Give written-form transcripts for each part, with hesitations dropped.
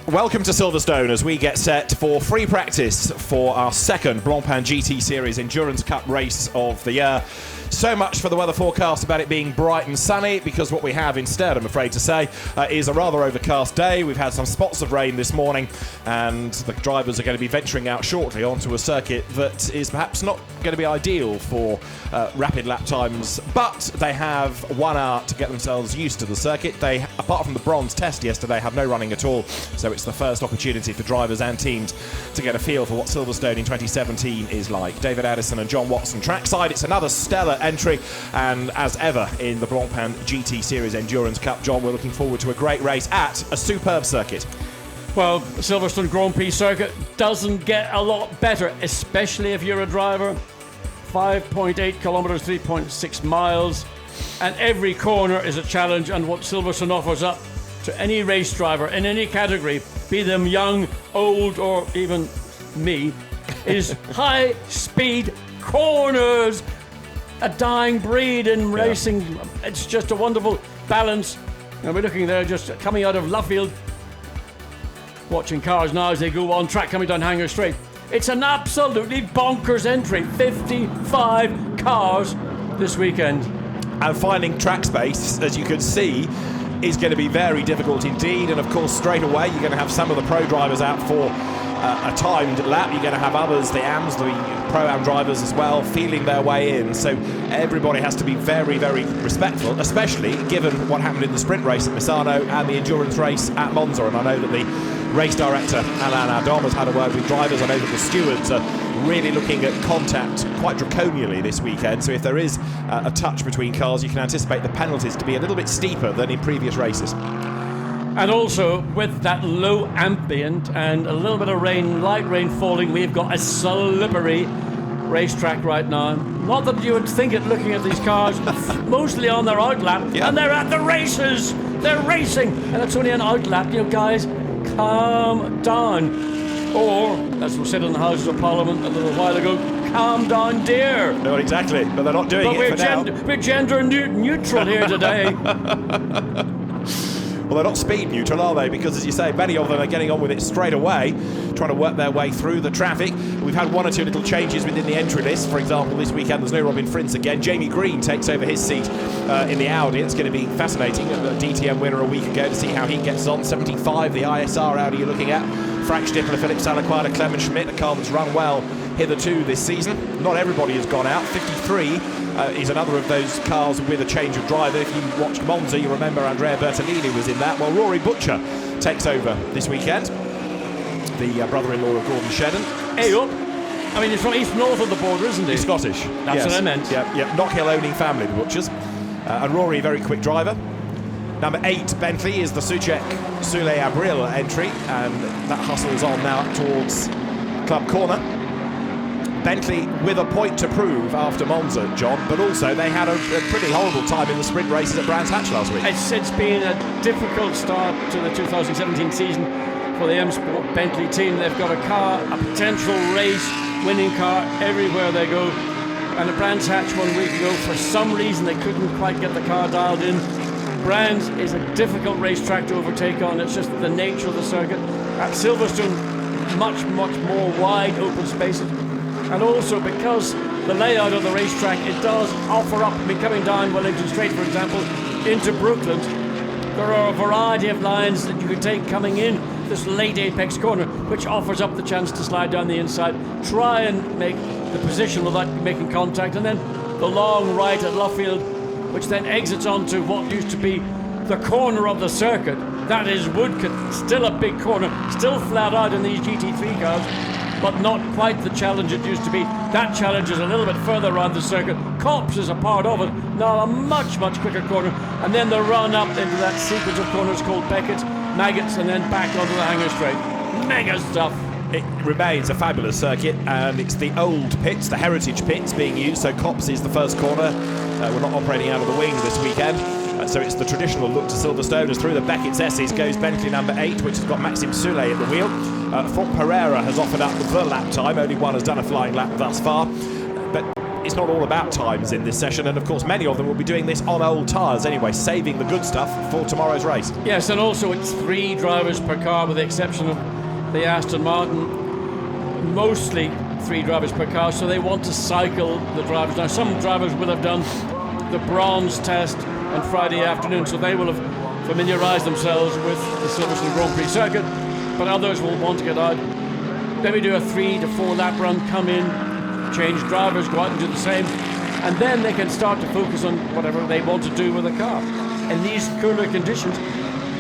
Welcome to Silverstone as we get set for free practice for our second Blancpain GT Series Endurance Cup race of the year. So much for the weather forecast about it being bright and sunny, because what we have instead, I'm afraid to say, is a rather overcast day. We've had some spots of rain this morning, and the drivers are going to be venturing out shortly onto a circuit that is perhaps not going to be ideal for rapid lap times, but they have 1 hour to get themselves used to the circuit. They, apart from the bronze test yesterday, have no running at all, so it's the first opportunity for drivers and teams to get a feel for what Silverstone in 2017 is like. David Addison and John Watson trackside. It's another stellar entry, and as ever in the Blancpain GT Series Endurance Cup, John, we're looking forward to a great race at a superb circuit. Well, the Silverstone Grand Prix circuit doesn't get a lot better, especially if you're a driver. 5.8 kilometres, 3.6 miles, and every corner is a challenge, and what Silverstone offers up to any race driver in any category, be them young, old, or even me, is high-speed corners. A dying breed in racing. It's just a wonderful balance. And we're looking there just coming out of Luffield, watching cars now as they go on track coming down Hanger Straight. It's an absolutely bonkers entry. 55 cars this weekend. And finding track space, as you can see, is going to be very difficult indeed. And of course, straight away, you're going to have some of the pro drivers out for a timed lap. You're going to have others, the AMs, the Pro-Am drivers as well, feeling their way in. So everybody has to be very, very respectful, especially given what happened in the sprint race at Misano and the endurance race at Monza. And I know that the race director, Alain Adam, has had a word with drivers. I know that the stewards are really looking at contact quite draconially this weekend. So if there is a touch between cars, you can anticipate the penalties to be a little bit steeper than in previous races. And also, with that low ambient and a little bit of rain, light rain falling, we've got a slippery racetrack right now. Not that you would think it looking at these cars, mostly on their outlap, and they're at the races. They're racing, and it's only an outlap. You know, guys, calm down. Or, as was said in the Houses of Parliament a little while ago, calm down, dear. Not exactly, but they're not doing it for now. We're gender neutral here today. Well, they're not speed neutral, are they? Because, as you say, many of them are getting on with it straight away, trying to work their way through the traffic. We've had 1 or 2 little changes within the entry list. For example, this weekend there's no Robin Frintz again. Jamie Green takes over his seat in the Audi. It's going to be fascinating. A DTM winner a week ago, to see how he gets on. 75, the ISR Audi you're looking at. Frank Stippler, Philip Salaquada, Clement Schmidt, a car that's run well hitherto this season. Not everybody has gone out. 53 is another of those cars with a change of driver. If you watched Monza, you remember Andrea Bertolini was in that. Well, Rory Butcher takes over this weekend, the brother-in-law of Gordon Shedden. Hey up! I mean, he's from east north of the border, isn't he? He's Scottish. That's what I meant. Yeah. Knockhill owning family, the Butchers. And Rory, very quick driver. Number 8, Bentley, is the Suchek Soule Abril entry, and that hustles on now up towards Club Corner. Bentley with a point to prove after Monza, John, but also they had a pretty horrible time in the sprint races at Brands Hatch last week. It's been a difficult start to the 2017 season for the M Sport Bentley team. They've got a car, a potential race winning car everywhere they go. And at Brands Hatch 1 week ago, for some reason they couldn't quite get the car dialed in. Brands is a difficult racetrack to overtake on. It's just the nature of the circuit. At Silverstone, much more wide open spaces. And also because the layout of the racetrack, it does offer up, coming down Wellington Straight, for example, into Brookland. There are a variety of lines that you could take coming in this late apex corner, which offers up the chance to slide down the inside, try and make the position without making contact, and then the long right at Luffield, which then exits onto what used to be the corner of the circuit. That is Woodcote, still a big corner, still flat out in these GT3 cars, but not quite the challenge it used to be. That challenge is a little bit further around the circuit. Copse is a part of it. Now a much quicker corner. And then the run up into that sequence of corners called Beckett's, Maggots, and then back onto the Hanger Straight. Mega stuff. It remains a fabulous circuit, and it's the old pits, the heritage pits being used. So Copse is the first corner. We're not operating out of the wing this weekend. So it's the traditional look to Silverstone, as through the Beckett's S's goes Bentley number 8, which has got Maxime Soule at the wheel. Fort Pereira has offered up the lap time. Only one has done a flying lap thus far. But it's it's not all about times in this session, and of course many of them will be doing this on old tyres anyway, saving the good stuff for tomorrow's race. Yes, and also it's 3 drivers per car with the exception of the Aston Martin. Mostly 3 drivers per car, so they want to cycle the drivers. Now some drivers will have done the bronze test on Friday afternoon, so they will have familiarised themselves with the Silverstone Grand Prix circuit, but others will want to get out, maybe do a 3 to 4 lap run, come in, change drivers, go out and do the same, and then they can start to focus on whatever they want to do with the car. In these cooler conditions,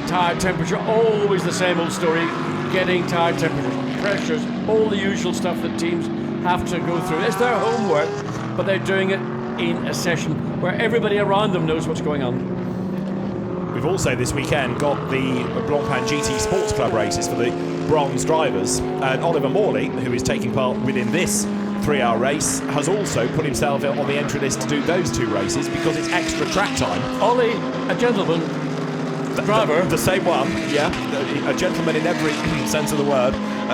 tyre temperature, always the same old story, getting tyre temperatures, pressures, all the usual stuff that teams have to go through. It's their homework, but they're doing it in a session where everybody around them knows what's going on. We've also this weekend got the Blancpain GT Sports Club races for the bronze drivers, and Oliver Morley, who is taking part within this 3-hour race, has also put himself on the entry list to do those 2 races because it's extra track time. Ollie, a gentleman, driver. The same one, yeah, a gentleman in every sense of the word,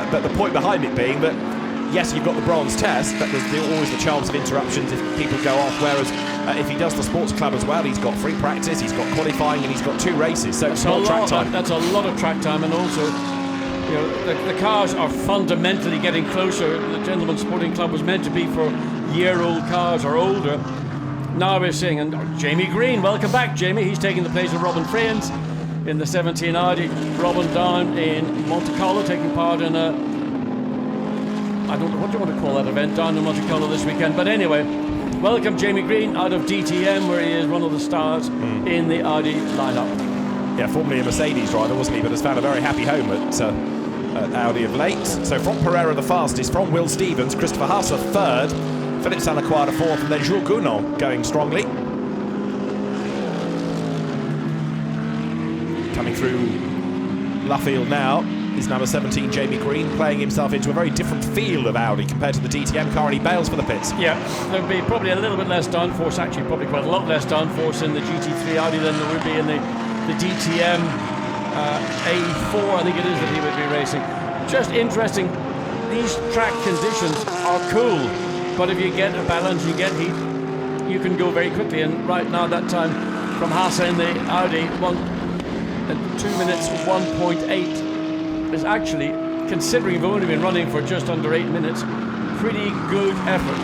but the point behind it being that yes, you've got the bronze test, but there's always the chance of interruptions if people go off, whereas if he does the sports club as well, he's got free practice, he's got qualifying, and he's got 2 races, so it's more track time. That's a lot of track time, and also, you know, the cars are fundamentally getting closer. The Gentlemen's Sporting Club was meant to be for year-old cars or older. Now we're seeing, and Jamie Green, welcome back, Jamie. He's taking the place of Robin Freyens in the 17 Audi. Robin down in Monte Carlo, taking part in a, I don't know what you want to call that event down in Monte Carlo this weekend, but anyway, welcome Jamie Green out of DTM, where he is one of the stars in the Audi lineup. Yeah, formerly a Mercedes driver, wasn't he, but has found a very happy home at Audi of late. So from Pereira the fastest, from Will Stevens, Christopher Hasse third, Philippe Salaquada fourth, and then Jules Gounon going strongly. Coming through Luffield now is number 17, Jamie Green, playing himself into a very different field of Audi compared to the DTM car, and he bails for the pits. Yeah, there'll be probably a little bit less downforce, actually probably quite a lot less downforce in the GT3 Audi than there would be in the DTM A4, I think it is, that he would be racing. Just interesting, these track conditions are cool, but if you get a balance, you get heat, you can go very quickly, and right now that time from Hasse in the Audi, 2 minutes 1.8 is actually, considering we've only been running for just under 8 minutes, pretty good effort.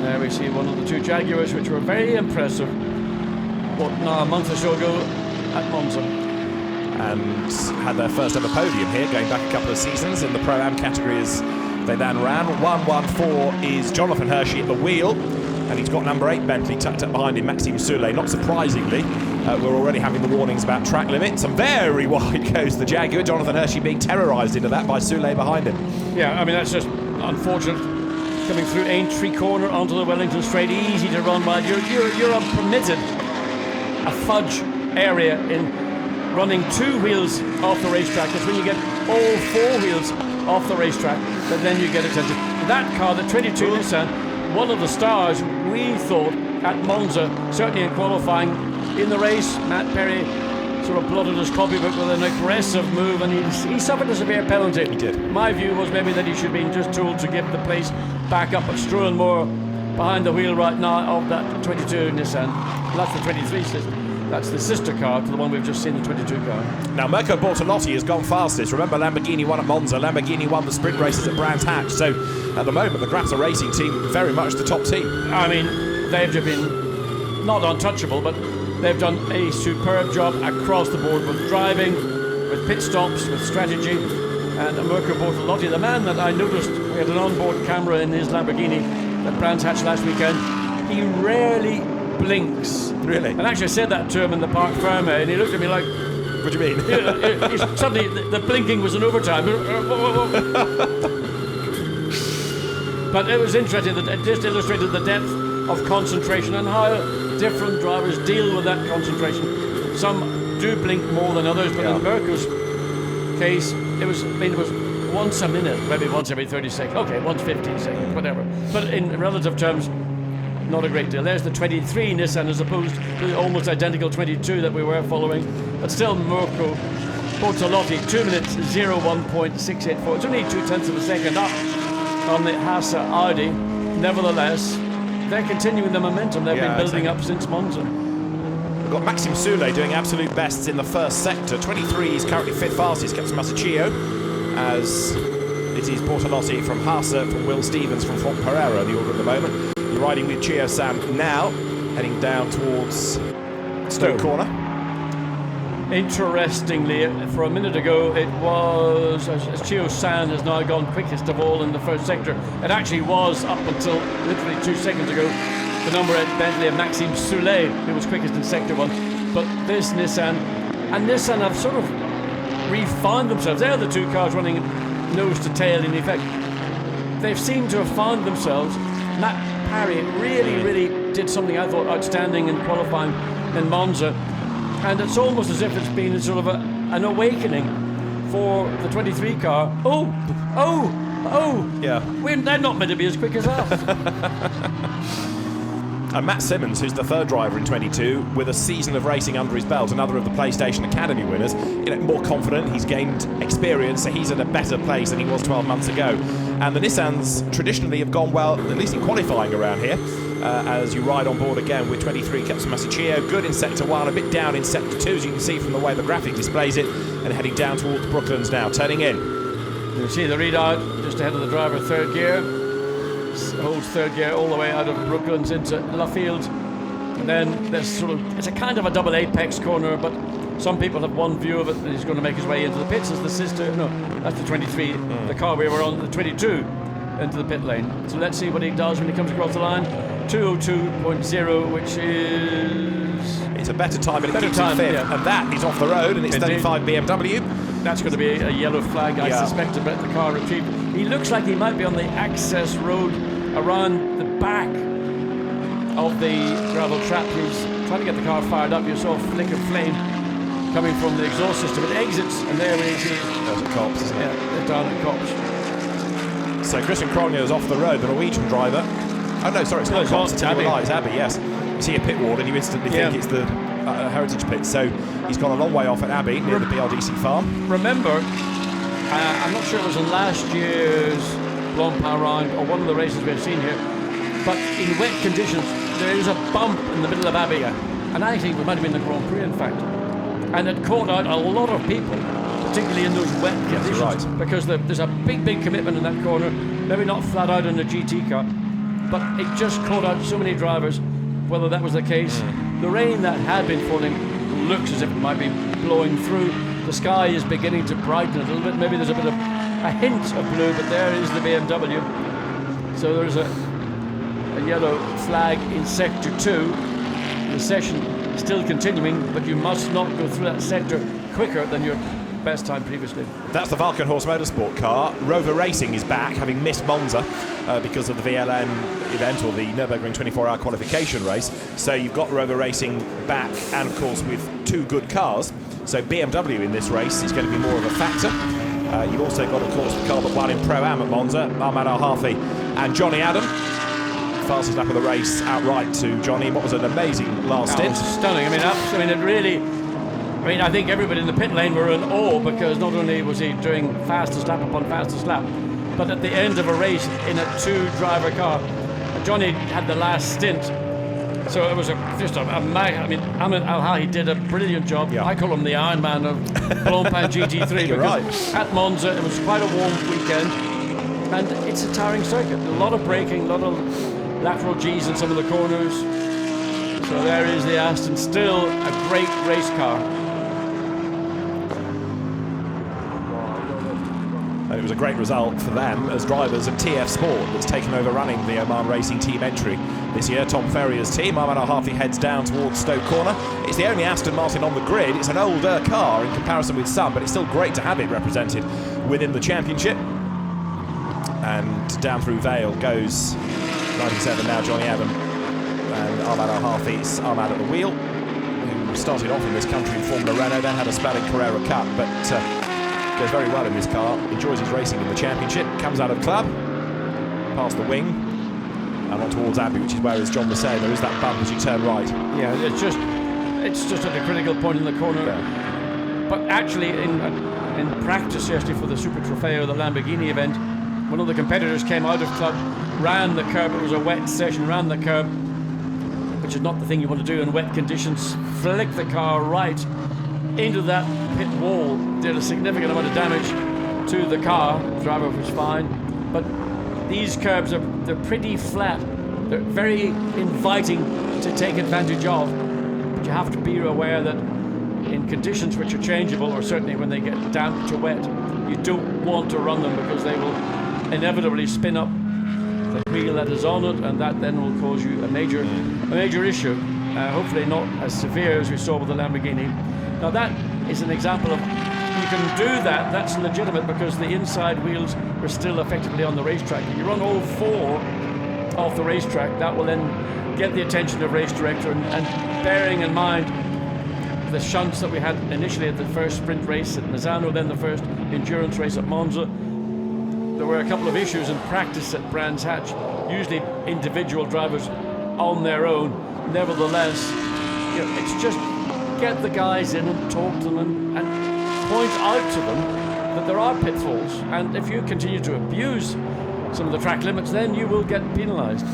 There we see one of the 2 Jaguars, which were very impressive, a month or so ago at Monza. And had their first ever podium here, going back a couple of seasons in the Pro-Am categories they then ran. 114 is Jonathan Hershey at the wheel, and he's got number 8 Bentley tucked up behind him, Maxime Soulet. Not surprisingly, we're already having the warnings about track limits, and very wide goes the Jaguar. Jonathan Hershey being terrorised into that by Soulet behind him. Yeah, I mean, that's just unfortunate. Coming through Aintree Corner onto the Wellington Straight, easy to run by. You're permitted a fudge area in running 2 wheels off the racetrack. It's when you get all 4 wheels off the racetrack that then you get attention. That car, the 22 Nissan, one of the stars we thought at Monza, certainly in qualifying. In the race, Matt Perry sort of blotted his copybook with an aggressive move, and he suffered a severe penalty. He did. My view was maybe that he should have been just told to give the place back up, but Struan Moore behind the wheel right now of that 22 Nissan. That's the 23 system. That's the sister car to the one we've just seen, the 22 car. Now, Mirko Bortolotti has gone fastest. Remember, Lamborghini won at Monza. Lamborghini won the sprint races at Brands Hatch. So, at the moment, the Grata Racing team very much the top team. I mean, they've just been not untouchable, but they've done a superb job across the board with driving, with pit stops, with strategy. And Mirko Bortolotti, the man that I noticed, we had an onboard camera in his Lamborghini at Brands Hatch last weekend, he rarely blinks. Really? And actually I said that to him in the Parc Ferme, and he looked at me like, what do you mean? Suddenly the blinking was an overtime. But it was interesting that it just illustrated the depth of concentration and how different drivers deal with that concentration. Some do blink more than others, but in Mirko's case, it was once a minute, maybe once every 30 seconds. Okay, once 15 seconds, whatever. But in relative terms, not a great deal. There's the 23 Nissan as opposed to the almost identical 22 that we were following. But still, Mirko Bortolotti, 2 minutes 01.684. It's only 0.2 of a second up on the Hasse Audi. Nevertheless, they're continuing the momentum they've been building up since Monza. We've got Maxime Soulet doing absolute bests in the first sector. 23 is currently fifth fastest, Captain Masaccio, as it is Bortolotti from Haase, from Will Stevens from Font Pereira, the order at the moment. You're riding with Chio-san now, heading down towards Stoke Corner. Interestingly, for a minute ago, it was, as Chio-san has now gone quickest of all in the first sector. It actually was, up until literally 2 seconds ago, the number 8 Bentley of Maxime Soulet, who was quickest in sector 1. But this Nissan, and Nissan have sort of refined themselves. They're the two cars running nose to tail in effect. They've seemed to have found themselves. Matt Parry really did something I thought outstanding in qualifying in Monza. And it's almost as if it's been sort of an awakening for the 23 car. Yeah. They're not meant to be as quick as us. And Matt Simmons, who's the third driver in 22, with a season of racing under his belt, another of the PlayStation Academy winners, more confident, he's gained experience, so he's at a better place than he was 12 months ago. And the Nissans traditionally have gone well, at least in qualifying around here, as you ride on board again with 23 Captain Masaccio, good in sector 1, a bit down in sector 2, as you can see from the way the graphic displays it, and heading down towards Brooklands now, turning in. You see the readout just ahead of the driver, third gear. Holds third gear all the way out of Brooklands into Luffield, and then there's it's a kind of a double apex corner, but some people have one view of it that he's going to make his way into the pits as the sister. No, that's the 23, the car we were on, the 22, into the pit lane. So let's see what he does when he comes across the line. 2:02.0, which is... It's a better time, and it keeps him fifth, and that is off the road, and it's 35 BMW. That's going to be a yellow flag, I suspect, about the car retrieved. He looks like he might be on the access road around the back of the gravel trap. He's trying to get the car fired up. You saw a flick of flame coming from the exhaust system. It exits, and there he is. There's a Copse, isn't it? Yeah, they're down at Copse. So Christian Cronje is off the road, the Norwegian driver. Oh no, sorry, it's not Copse, it's Abbey. It's Abbey, yes. You see a pit wall and you instantly think it's the Heritage pit. So he's gone a long way off at Abbey, near the BRDC farm. Remember, I'm not sure it was in last year's Blancpain round or one of the races we've seen here, but in wet conditions, there is a bump in the middle of Abbey, and I think it might have been the Grand Prix, in fact. And it caught out a lot of people, particularly in those wet conditions, right. Because there's a big commitment in that corner, maybe not flat out in a GT car, but it just caught out so many drivers. Whether that was the case, the rain that had been falling looks as if it might be blowing through. The sky is beginning to brighten a little bit. Maybe there's a bit of a hint of blue, but there is the BMW. So there's a yellow flag in sector 2. The session is still continuing, but you must not go through that sector quicker than your best time previously. That's the Valkenhorst Motorsport car. Rover Racing is back, having missed Monza because of the VLN event, or the Nürburgring 24-hour qualification race. So you've got Rover Racing back, and of course with two good cars. So BMW in this race is going to be more of a factor. You've also got, of course, the car that won in Pro-Am at Monza, Ahmad Al-Hafi and Johnny Adam. Fastest lap of the race outright to Johnny. What was an amazing last stint. Stunning. I think everybody in the pit lane were in awe, because not only was he doing fastest lap upon fastest lap, but at the end of a race in a two-driver car, Johnny had the last stint. So it was Ahmed Al-Hahi did a brilliant job. Yeah. I call him the Iron Man of Blancpain GT3 because right. At Monza it was quite a warm weekend, and it's a tiring circuit. A lot of braking, a lot of lateral G's in some of the corners. So there is the Aston, still a great race car. And it was a great result for them as drivers of TF Sport that's taken over running the Oman Racing Team entry this year. Tom Ferrier's team. Ahmad Al-Hafi heads down towards Stoke Corner. It's the only Aston Martin on the grid. It's an older car in comparison with some, but it's still great to have it represented within the championship. And down through Vale goes 97 now, Johnny Adam and Ahmad Al-Hafi. It's Ahmad at the wheel, who started off in this country in Formula Renault, then had a spell in Carrera Cup, but goes very well in this car, enjoys his racing in the championship, comes out of club, past the wing, and on towards Abbey, which is where, as John was saying, there is that bump as you turn right. Yeah, it's just at a critical point in the corner. Yeah. But actually, in practice yesterday for the Super Trofeo, the Lamborghini event, one of the competitors came out of club ran the curb. It was a wet session, ran the curb, which is not the thing you want to do in wet conditions. Flicked the car right into that pit wall, did a significant amount of damage to the car. The driver was fine, but these curbs they're pretty flat. They're very inviting to take advantage of, but you have to be aware that in conditions which are changeable, or certainly when they get damp to wet, you don't want to run them because they will inevitably spin up the wheel that is on it, and that then will cause you a major issue. Hopefully not as severe as we saw with the Lamborghini. Now that is an example of, you can do that, that's legitimate because the inside wheels were still effectively on the racetrack. If you run all four off the racetrack, that will then get the attention of race director, and bearing in mind the shunts that we had initially at the first sprint race at Misano, then the first endurance race at Monza. There were a couple of issues in practice at Brands Hatch, usually individual drivers on their own. Nevertheless, it's just get the guys in and talk to them and point out to them that there are pitfalls, and if you continue to abuse some of the track limits, then you will get penalised.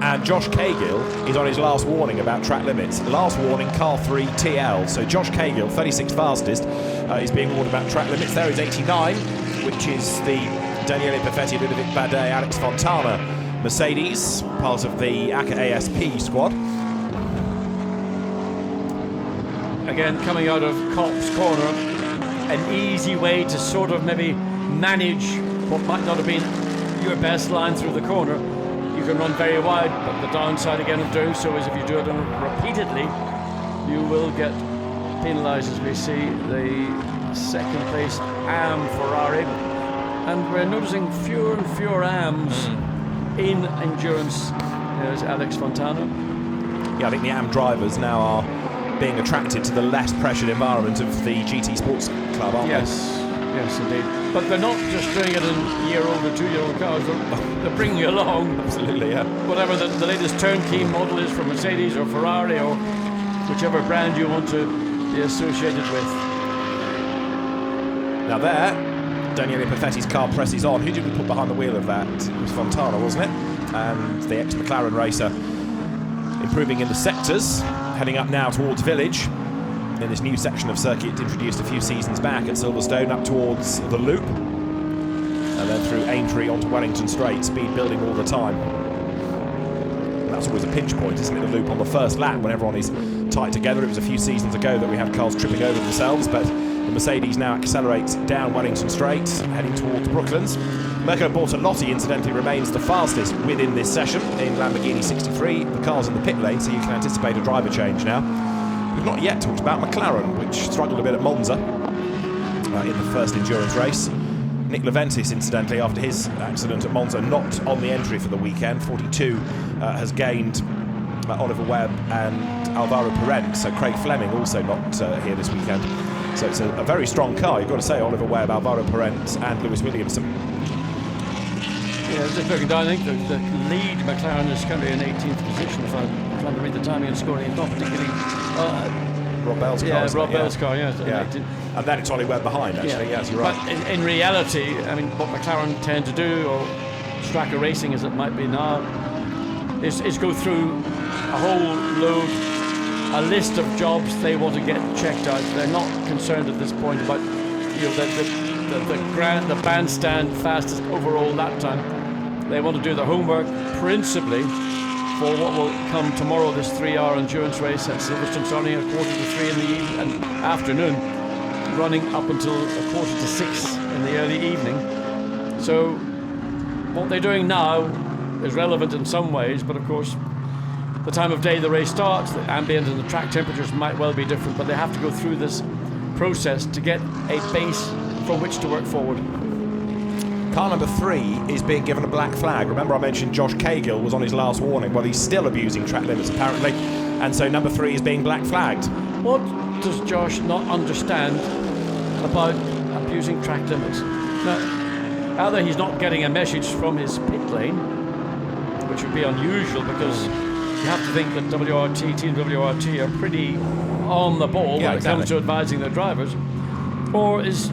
And Josh Cahill is on his last warning about track limits. Last warning, car 3 TL. So Josh Cahill, 36th fastest, is being warned about track limits. There is 89, which is the Daniele Perfetti, Ludovic Badet, Alex Fontana Mercedes, part of the ACA ASP squad. Again, coming out of Kopp's corner, an easy way to sort of maybe manage what might not have been your best line through the corner. You can run very wide, but the downside again of doing so is if you do it repeatedly, you will get penalised, as we see the second place AM Ferrari. And we're noticing fewer and fewer AMs in endurance. There's Alex Fontana. Yeah, I think the AM drivers now are being attracted to the less pressured environment of the GT Sports Club, aren't they? Yes, indeed. But they're not just doing it in year-old or 2-year-old cars. They're bringing you along. Absolutely, yeah. Whatever the latest turnkey model is from Mercedes or Ferrari or whichever brand you want to be associated with. Now there, Daniele Perfetti's car presses on. Who did we put behind the wheel of that? It was Fontana, wasn't it? And the ex-McLaren racer improving in the sectors, heading up now towards Village in this new section of circuit introduced a few seasons back at Silverstone, up towards the Loop and then through Aintree onto Wellington Straight, speed building all the time. And that's always a pinch point, isn't it, the Loop on the first lap when everyone is tight together. It was a few seasons ago that we had cars tripping over themselves, but the Mercedes now accelerates down Wellington Straight, heading towards Brooklands. Mirko Bortolotti, incidentally, remains the fastest within this session in Lamborghini 63. The car's in the pit lane, so you can anticipate a driver change now. We've not yet talked about McLaren, which struggled a bit at Monza in the first endurance race. Nick Leventis, incidentally, after his accident at Monza, not on the entry for the weekend. 42 has gained Oliver Webb and Alvaro Parent, so Craig Fleming also not here this weekend. So it's a very strong car, you've got to say. Oliver Webb, Alvaro Parent and Lewis Williamson. Yeah, just looking down, I think the lead McLaren is currently in 18th position. If I'm trying to read the timing and scoring, it's not particularly... Rob Bell's car. Yeah, Rob Bell's car, yeah. And then it's Ollie Webb behind, actually, yes, you're right. But in reality, I mean, what McLaren tend to do, or Stracker Racing as it might be now, is go through a whole load, a list of jobs they want to get checked out. They're not concerned at this point about the bandstand fastest overall lap time. They want to do the homework principally for what will come tomorrow, this 3-hour endurance race at Silverstone, starting at 2:45 in the afternoon, running up until 5:45 in the early evening. So what they're doing now is relevant in some ways, but of course the time of day the race starts, the ambient and the track temperatures might well be different, but they have to go through this process to get a base from which to work forward. Car number 3 is being given a black flag. Remember I mentioned Josh Cahill was on his last warning. Well, he's still abusing track limits apparently, and so number 3 is being black flagged. What does Josh not understand about abusing track limits? Now, either he's not getting a message from his pit lane, which would be unusual because you have to think that WRT, Team WRT are pretty on the ball when it comes to advising their drivers, or is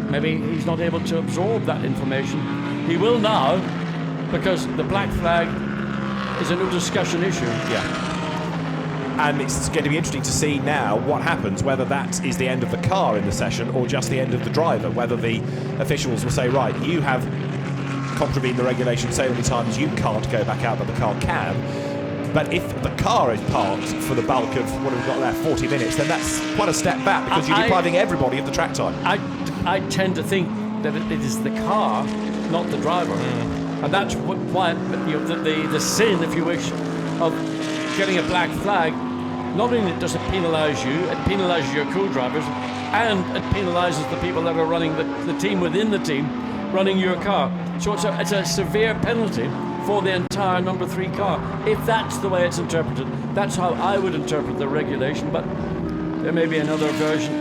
maybe he's not able to absorb that information. He will now, because the black flag is a no discussion issue. Yeah. And it's going to be interesting to see now what happens, whether that is the end of the car in the session or just the end of the driver, whether the officials will say, right, you have contravened the regulation so many times you can't go back out, but the car can. But if the car is parked for the bulk of what we've got left, 40 minutes, then that's quite a step back, because you're depriving everybody of the track time. I tend to think that it is the car, not the driver. And that's why the sin, if you wish, of getting a black flag, not only does it penalise you, it penalises your co-drivers, and it penalises the people that are running the team within the team, running your car. So it's a severe penalty for the entire number 3 car, if that's the way it's interpreted. That's how I would interpret the regulation, but there may be another version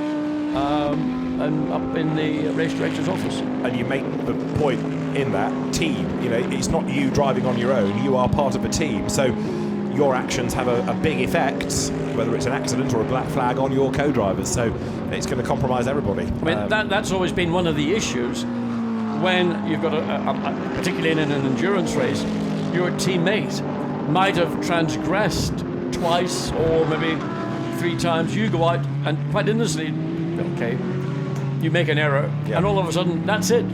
and up in the race director's office. And you make the point in that team, it's not you driving on your own, you are part of a team, so your actions have a big effect, whether it's an accident or a black flag, on your co-drivers, so it's going to compromise everybody. I mean, that's always been one of the issues when you've got particularly in an endurance race, your teammate might have transgressed twice or maybe 3 times. You go out and quite innocently, okay, you make an error, and all of a sudden that's it.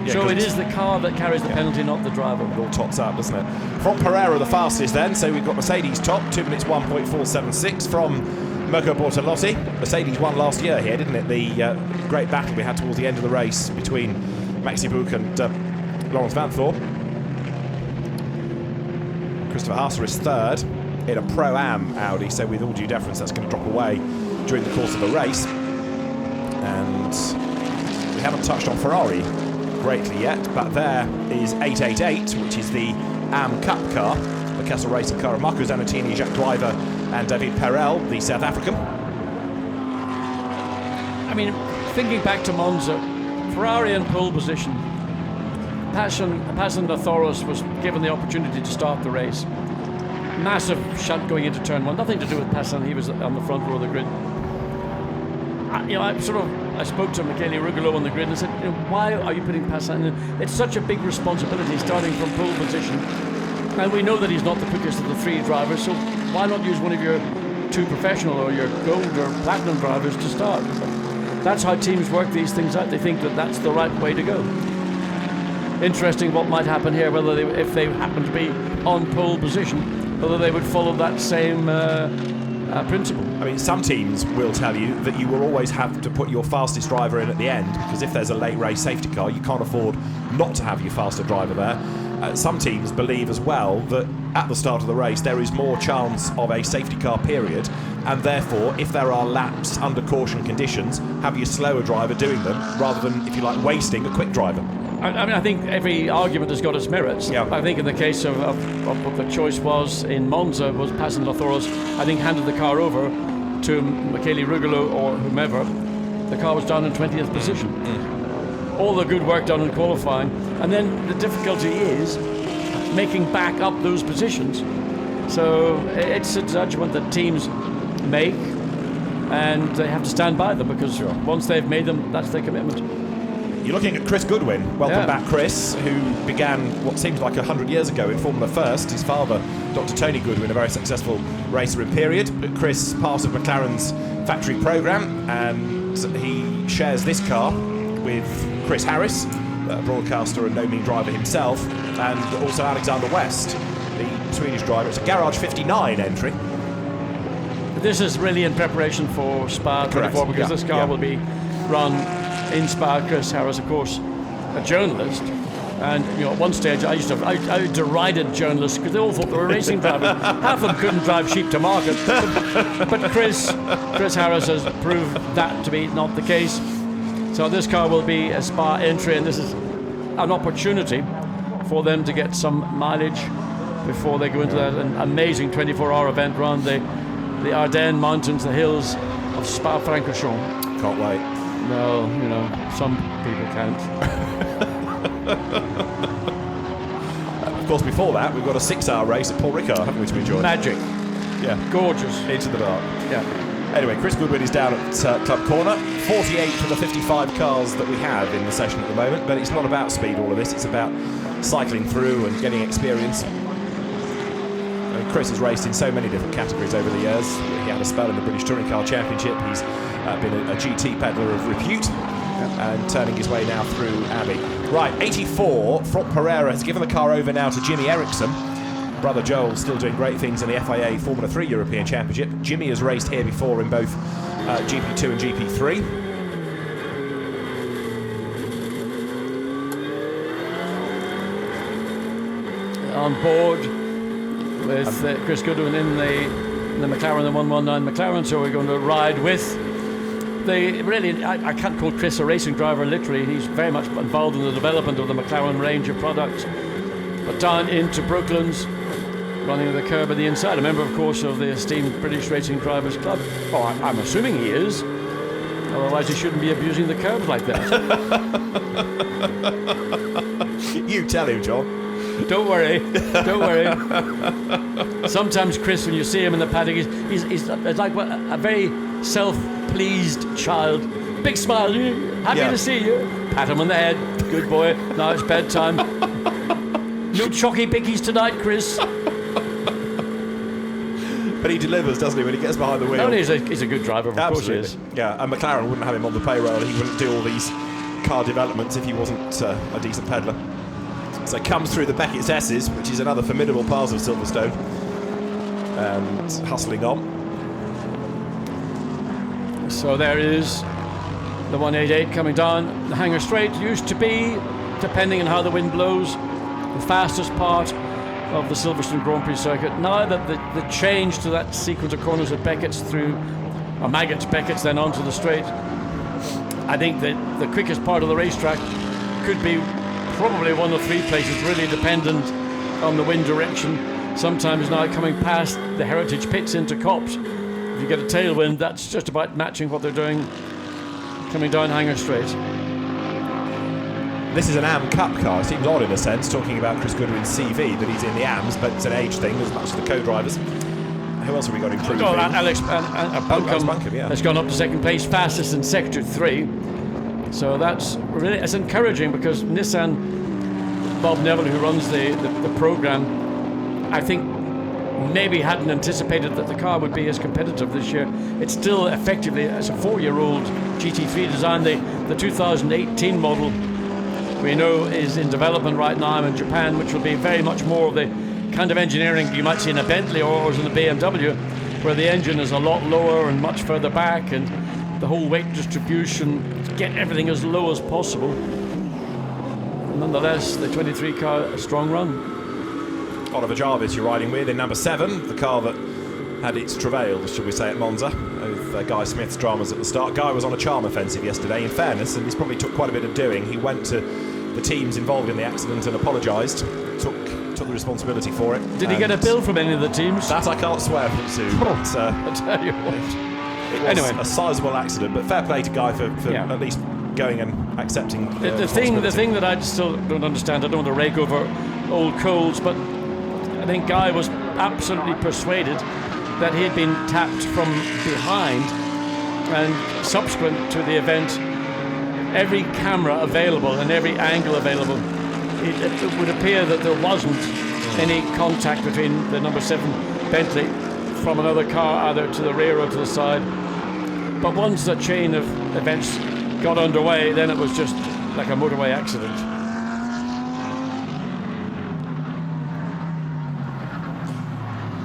Yeah, so it is the car that carries the penalty, not the driver. It all tots up, doesn't it? From Pereira, the fastest then. So we've got Mercedes top, 2 minutes 1.476 from Mirko Bortolotti. Mercedes won last year here, didn't it? The great battle we had towards the end of the race between Maxi Buch and Lawrence Vanthorpe. Christopher Haase is third in a Pro-Am Audi, so with all due deference, that's going to drop away during the course of the race. And we haven't touched on Ferrari greatly yet, but there is 888, which is the AM Cup car, the Kessel Racing car of Marco Zanotini, Jacques Driver and David Perel, the South African. I mean, thinking back to Monza, Ferrari in pole position, Passan Thoros was given the opportunity to start the race. Massive shunt going into turn 1, nothing to do with Passan, he was on the front row of the grid. I spoke to Michele Rugolo on the grid and said, why are you putting Passan in? It's such a big responsibility starting from pole position. And we know that he's not the quickest of the 3 drivers, so why not use one of your 2 professional or your gold or platinum drivers to start? But that's how teams work these things out. They think that that's the right way to go. Interesting what might happen here, whether if they happen to be on pole position, whether they would follow that same principle. I mean, some teams will tell you that you will always have to put your fastest driver in at the end, because if there's a late race safety car, you can't afford not to have your faster driver there. Some teams believe as well that at the start of the race there is more chance of a safety car period, and therefore if there are laps under caution conditions, have your slower driver doing them rather than, if you like, wasting a quick driver. I think every argument has got its merits. Yeah. I think in the case of what the choice was in Monza, was Passan Thoros, I think, handed the car over to Michele Rugolo or whomever. The car was down in 20th position. All the good work done in qualifying, and then the difficulty is making back up those positions. So it's a judgment that teams make, and they have to stand by them, because once they've made them, that's their commitment. You're looking at Chris Goodwin. Welcome back, Chris, who began what seems like 100 years ago in Formula First. His father, Dr. Tony Goodwin, a very successful racer in period. Chris, part of McLaren's factory programme, and he shares this car with Chris Harris, a broadcaster and no mean driver himself, and also Alexander West, the Swedish driver. It's a Garage 59 entry. This is really in preparation for Spa 24, because this car will be run in Spa. Chris Harris, of course, a journalist, and at one stage I derided journalists because they all thought they were racing drivers. Half of them couldn't drive sheep to market, but Chris Harris has proved that to be not the case. So this car will be a Spa entry, and this is an opportunity for them to get some mileage before they go into that amazing 24-hour event around the Ardennes Mountains, the hills of Spa-Francorchamps. Can't wait. No, some people can't. Of course, before that, we've got a 6-hour race at Paul Ricard, haven't we, to enjoy? Magic. Yeah. Gorgeous. Into the dark. Yeah. Anyway, Chris Goodwin is down at Club Corner. 48 for the 55 cars that we have in the session at the moment, but it's not about speed, all of this. It's about cycling through and getting experience. Chris has raced in so many different categories over the years. He had a spell in the British Touring Car Championship. He's been a GT peddler of repute and turning his way now through Abbey. Right, 84. Franck Pereira has given the car over now to Jimmy Eriksson. Brother Joel still doing great things in the FIA Formula 3 European Championship. Jimmy has raced here before in both GP2 and GP3. On board with Chris Goodwin in the McLaren, the 119 McLaren, so we're going to ride with I can't call Chris a racing driver literally. He's very much involved in the development of the McLaren range of products. But down into Brooklands, running the curb on the inside, a member, of course, of the esteemed British Racing Drivers Club. Oh, I'm assuming he is. Otherwise, he shouldn't be abusing the curbs like that. You tell him, John. Don't worry. Sometimes Chris, when you see him in the paddock, he's like a very self-pleased child. Big smile, happy to see you. Pat him on the head. Good boy. Now it's bedtime. No chalky bickies tonight, Chris. But he delivers, doesn't he, when he gets behind the wheel? No, he's a good driver, of course he is. Yeah, and McLaren wouldn't have him on the payroll. He wouldn't do all these car developments if he wasn't a decent peddler. So comes through the Beckett's S's, which is another formidable part of Silverstone, and hustling on. So there is the 188 coming down the Hanger Straight. Used to be, depending on how the wind blows, the fastest part of the Silverstone Grand Prix circuit. Now that the change to that sequence of corners at Beckett's through, or Maggots, Beckett's, then onto the straight, I think that the quickest part of the racetrack could be probably one of three places, really dependent on the wind direction. Sometimes now coming past the Heritage Pits into Copse, if you get a tailwind, that's just about matching what they're doing coming down Hanger Straight. This is an AM Cup car. It seems odd in a sense, talking about Chris Goodwin's CV, that he's in the AMs, but it's an age thing as much as the co-drivers. Who else have we got improving? Oh, Alex Buncombe yeah, has gone up to second place, fastest in Sector 3. So that's encouraging, because Nissan, Bob Neville, who runs the programme, I think maybe hadn't anticipated that the car would be as competitive this year. It's still effectively, as a 4-year-old GT3 design, the 2018 model we know is in development right now in Japan, which will be very much more of the kind of engineering you might see in a Bentley or in a BMW, where the engine is a lot lower and much further back, and the whole weight distribution, to get everything as low as possible. And nonetheless, the 23 car, a strong run. Oliver Jarvis you're riding with in number 7, the car that had its travails, should we say, at Monza, with Guy Smith's dramas at the start. Guy was on a charm offensive yesterday, in fairness, and this probably took quite a bit of doing. He went to the teams involved in the accident and apologised, took the responsibility for it. Did he get a bill from any of the teams? That I can't swear to, but I tell you what. It was a sizable accident, but fair play to Guy for at least going and accepting the thing that I still don't understand. I don't want to rake over old coals, but I think Guy was absolutely persuaded that he had been tapped from behind, and subsequent to the event, every camera available and every angle available, it would appear that there wasn't any contact between the number 7 Bentley from another car, either to the rear or to the side. But once the chain of events got underway, then it was just like a motorway accident.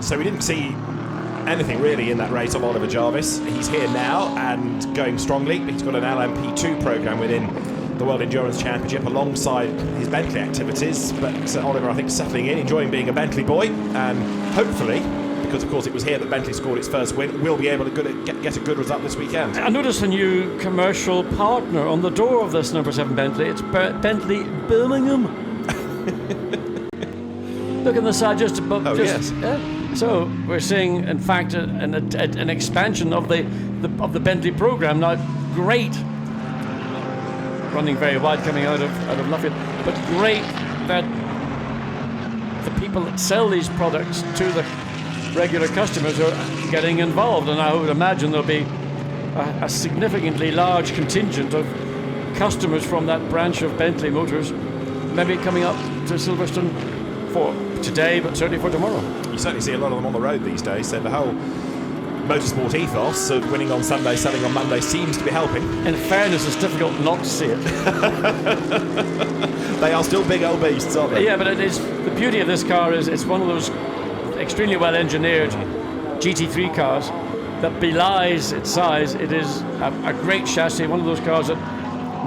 So we didn't see anything really in that race of Oliver Jarvis. He's here now and going strongly. He's got an LMP2 programme within the World Endurance Championship alongside his Bentley activities. But Oliver, I think, settling in, enjoying being a Bentley boy, and hopefully, because of course it was here that Bentley scored its first win, will be able to get a good result this weekend. I noticed a new commercial partner on the door of this number 7 Bentley. It's Bentley Birmingham. Look on the side just above. Oh, yes. So we're seeing, in fact, an expansion of the Bentley program now. Great, running very wide, coming out of Luffield, but great that the people that sell these products to the regular customers are getting involved, and I would imagine there'll be a significantly large contingent of customers from that branch of Bentley Motors maybe coming up to Silverstone for today, but certainly for tomorrow. You certainly see a lot of them on the road these days, so the whole motorsport ethos of winning on Sunday, selling on Monday seems to be helping. In fairness, it's difficult not to see it. They are still big old beasts, aren't they? Yeah, but it is, the beauty of this car is it's one of those extremely well engineered GT3 cars that belies its size. It is a great chassis, one of those cars that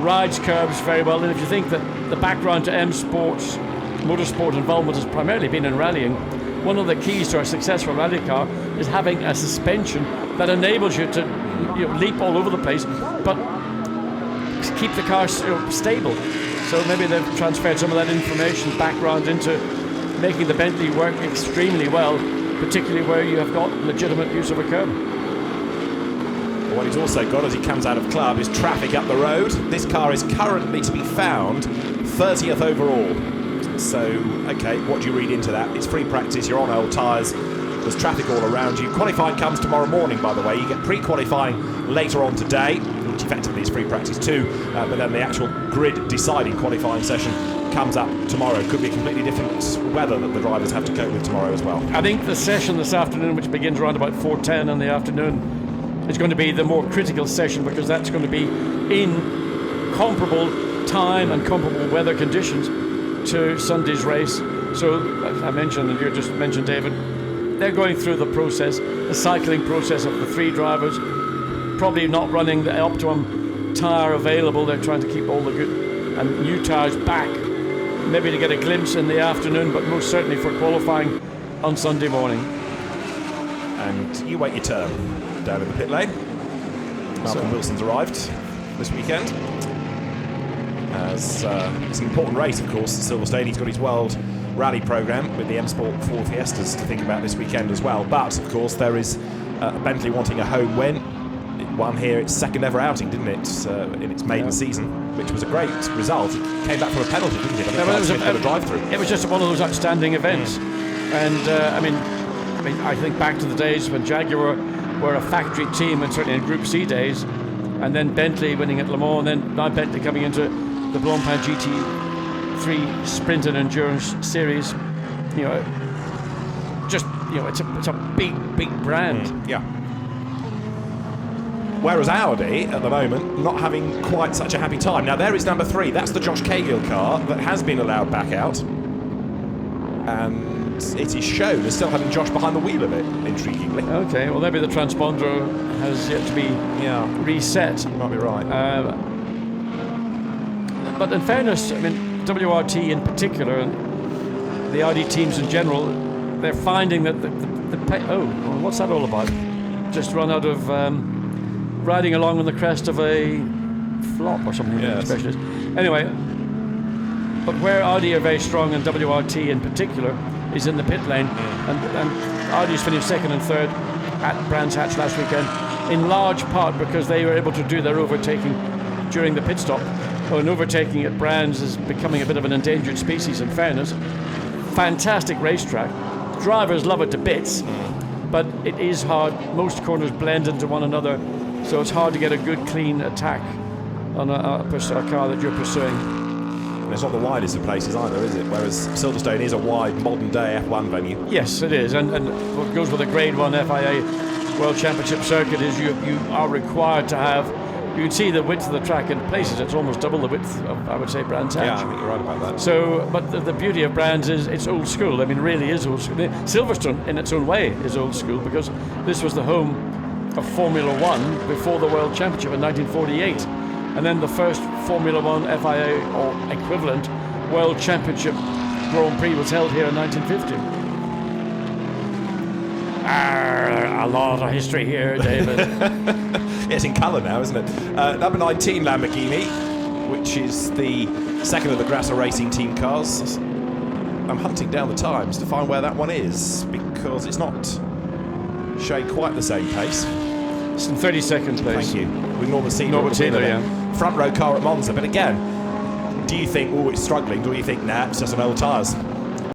rides curbs very well. And if you think that the background to M Sports motorsport involvement has primarily been in rallying, one of the keys to a successful rally car is having a suspension that enables you to leap all over the place, but keep the car stable. So maybe they've transferred some of that information background into making the Bentley work extremely well, particularly where you have got legitimate use of a curb. What he's also got as he comes out of club is traffic up the road. This car is currently to be found 30th overall. So, okay, what do you read into that? It's free practice, you're on old tyres, there's traffic all around you. Qualifying comes tomorrow morning, by the way. You get pre-qualifying later on today, which effectively is free practice too, but then the actual grid-deciding qualifying session comes up tomorrow. Could be a completely different weather that the drivers have to cope with tomorrow as well. I think the session this afternoon, which begins around about 4:10 in the afternoon, is going to be the more critical session, because that's going to be in comparable time and comparable weather conditions to Sunday's race. So, as I mentioned, and you just mentioned, David, they're going through the process, the cycling process of the three drivers, probably not running the optimum tyre available. They're trying to keep all the good and new tyres back, maybe to get a glimpse in the afternoon, but most certainly for qualifying on Sunday morning. And you wait your turn down in the pit lane. Malcolm Wilson's arrived this weekend. As it's an important race, of course, at Silverstone. He's got his World Rally programme with the M Sport 4 Fiestas to think about this weekend as well. But, of course, there is Bentley wanting a home win. It won here its second ever outing, didn't it, in its maiden season, which was a great result. It came back from a penalty, didn't it? I think it was a drive-through. It was just one of those outstanding events. And, I mean, I think back to the days when Jaguar were a factory team, and certainly in Group C days, and then Bentley winning at Le Mans, and then now Bentley coming into the Blancpain GT3 Sprint and Endurance Series. It's a big brand. Yeah. Whereas Audi, at the moment, not having quite such a happy time. Now, there is number 3. That's the Josh Cahill car that has been allowed back out. And it is shown as still having Josh behind the wheel of it, intriguingly. Okay, well, maybe the transponder has yet to be reset. You might be right. But in fairness, I mean, WRT in particular, and the Audi teams in general, they're finding that what's that all about? Just run out of riding along on the crest of a flop or something. Yes. Specialist. Anyway, but where Audi are very strong, and WRT in particular, is in the pit lane, and Audi's finished second and third at Brands Hatch last weekend, in large part because they were able to do their overtaking during the pit stop. Well, an overtaking at Brands is becoming a bit of an endangered species, in fairness. Fantastic racetrack. Drivers love it to bits, but it is hard. Most corners blend into one another, so it's hard to get a good, clean attack on a car that you're pursuing. And it's not the widest of places either, is it? Whereas Silverstone is a wide, modern-day F1 venue. Yes, it is. And what goes with a Grade 1 FIA World Championship circuit is you are required to have... You can see the width of the track in places. It's almost double the width of, I would say, Brands Hatch. Yeah, I think you're right about that. So, but the beauty of Brands is it's old school. I mean, really is old school. Silverstone, in its own way, is old school, because this was the home of Formula One before the World Championship in 1948. And then the first Formula One FIA or equivalent World Championship Grand Prix was held here in 1950. A lot of history here, David. It's in colour now, isn't it? Number 19 Lamborghini, which is the second of the Grasser Racing Team cars. I'm hunting down the times to find where that one is, because it's not showing quite the same pace. It's in 32nd place. Thank you. With Norbertino. Norbertino, yeah. Front row car at Monza. But again, do you think, it's struggling? Do you think, it's just on old tyres?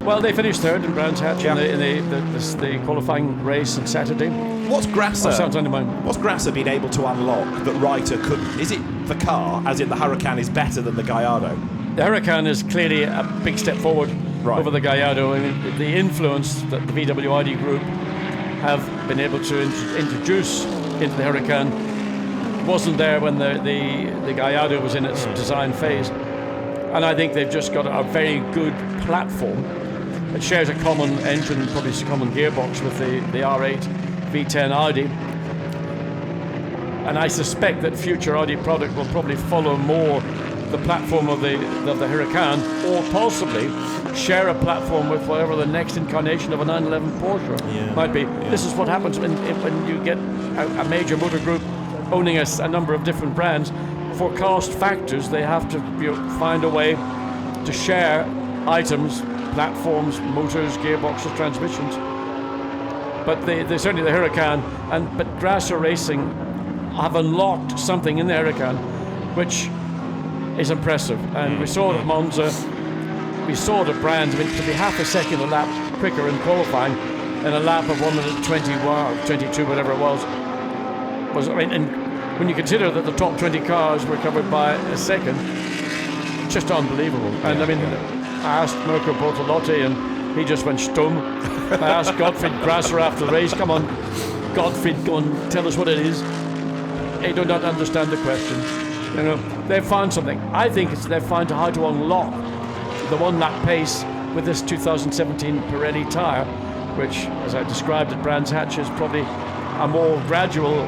Well, they finished third in Brands Hatch in the qualifying race on Saturday. What's Grasser? What's Grasser been able to unlock that Reiter couldn't? Is it the car, as in the Huracan, is better than the Gallardo? the Huracan is clearly a big step forward over the Gallardo. I mean, the influence that the VW ID group have been able to introduce into the Huracan wasn't there when the Gallardo was in its design phase. And I think they've just got a very good platform. It shares a common engine, probably a common gearbox with the R8 V10 Audi. And I suspect that future Audi product will probably follow more the platform of the Huracan, or possibly share a platform with whatever the next incarnation of a 911 Porsche might be. Yeah. This is what happens when you get a major motor group owning a number of different brands. For cost factors, they have to find a way to share items, platforms, motors, gearboxes, transmissions. But they certainly the Huracan, but Grasser Racing have unlocked something in the Huracan which is impressive. And we saw it at Monza, we saw the brand, I mean, to be half a second a lap quicker in qualifying in a lap of 1 minute 21, 22, whatever it was, I mean, and when you consider that the top 20 cars were covered by a second, just unbelievable. And I mean, I asked Mirko Bortolotti and he just went stum. I asked Gottfried Grasser after the race, come on, Gottfried, go and tell us what it is. They do not understand the question. You know, they've found something. I think they've found how to unlock the 1 lap pace with this 2017 Pirelli tyre, which, as I described at Brands Hatch, is probably a more gradual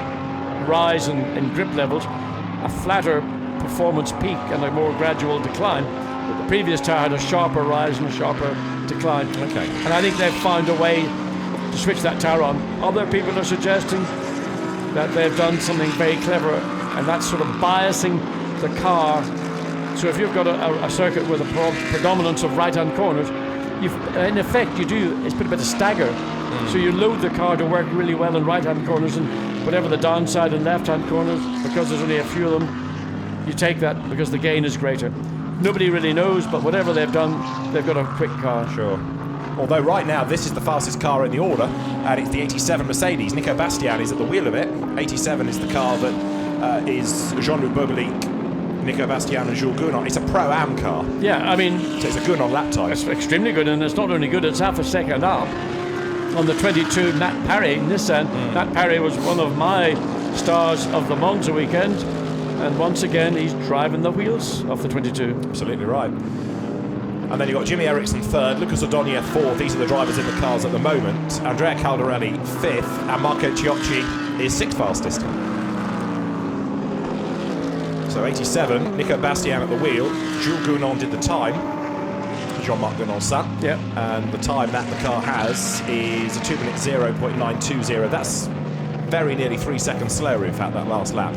rise in grip levels, a flatter performance peak and a more gradual decline. But the previous tyre had a sharper rise and a sharper decline. Okay. And I think they've found a way to switch that tyre on. Other people are suggesting that they've done something very clever, and that's sort of biasing the car. So if you've got a circuit with a predominance of right-hand corners, in effect it's put a bit of stagger. So you load the car to work really well in right-hand corners, and whatever the downside in left-hand corners, because there's only a few of them, you take that because the gain is greater. Nobody really knows, but whatever they've done, they've got a quick car. Sure. Although right now this is the fastest car in the order, and it's the 87 Mercedes. Nico Bastian is at the wheel of it. 87 is the car that is Jean-Luc Bobelic, Nico Bastian and Jules Gounon. It's a Pro-Am car. Yeah, I mean... So it's a Gounon lap time. It's extremely good, and it's not only good, it's half a second up. On the 22 Nat Parry Nissan. Nat Parry was one of my stars of the Monza weekend, and once again he's driving the wheels of the 22. Absolutely right. And then you've got Jimmy Eriksson third, Lucas Odonia fourth. These are the drivers in the cars at the moment. Andrea Caldarelli fifth, and Marco Ciocci is sixth fastest. So 87, Nico Bastian at the wheel. Jules Gounon did the time. Jean-Marc Gounon's son. Yeah. And the time that the car has is a 2 minute 0.920. That's very nearly 3 seconds slower, in fact, that last lap.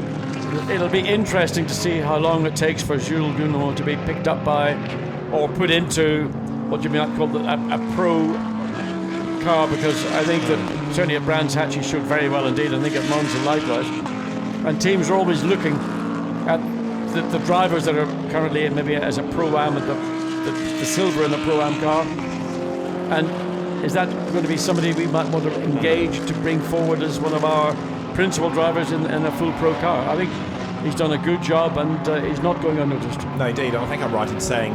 It'll be interesting to see how long it takes for Jules Gounon to be picked up by or put into what you might call a pro car, because I think that certainly at Brands Hatch he showed very well indeed. I think at Monza likewise. And teams are always looking at the drivers that are currently in maybe as a Pro-Am and the silver in the Pro-Am car. And is that going to be somebody we might want to engage to bring forward as one of our principal drivers in a full pro car? I think he's done a good job, and he's not going unnoticed. No, indeed. I think I'm right in saying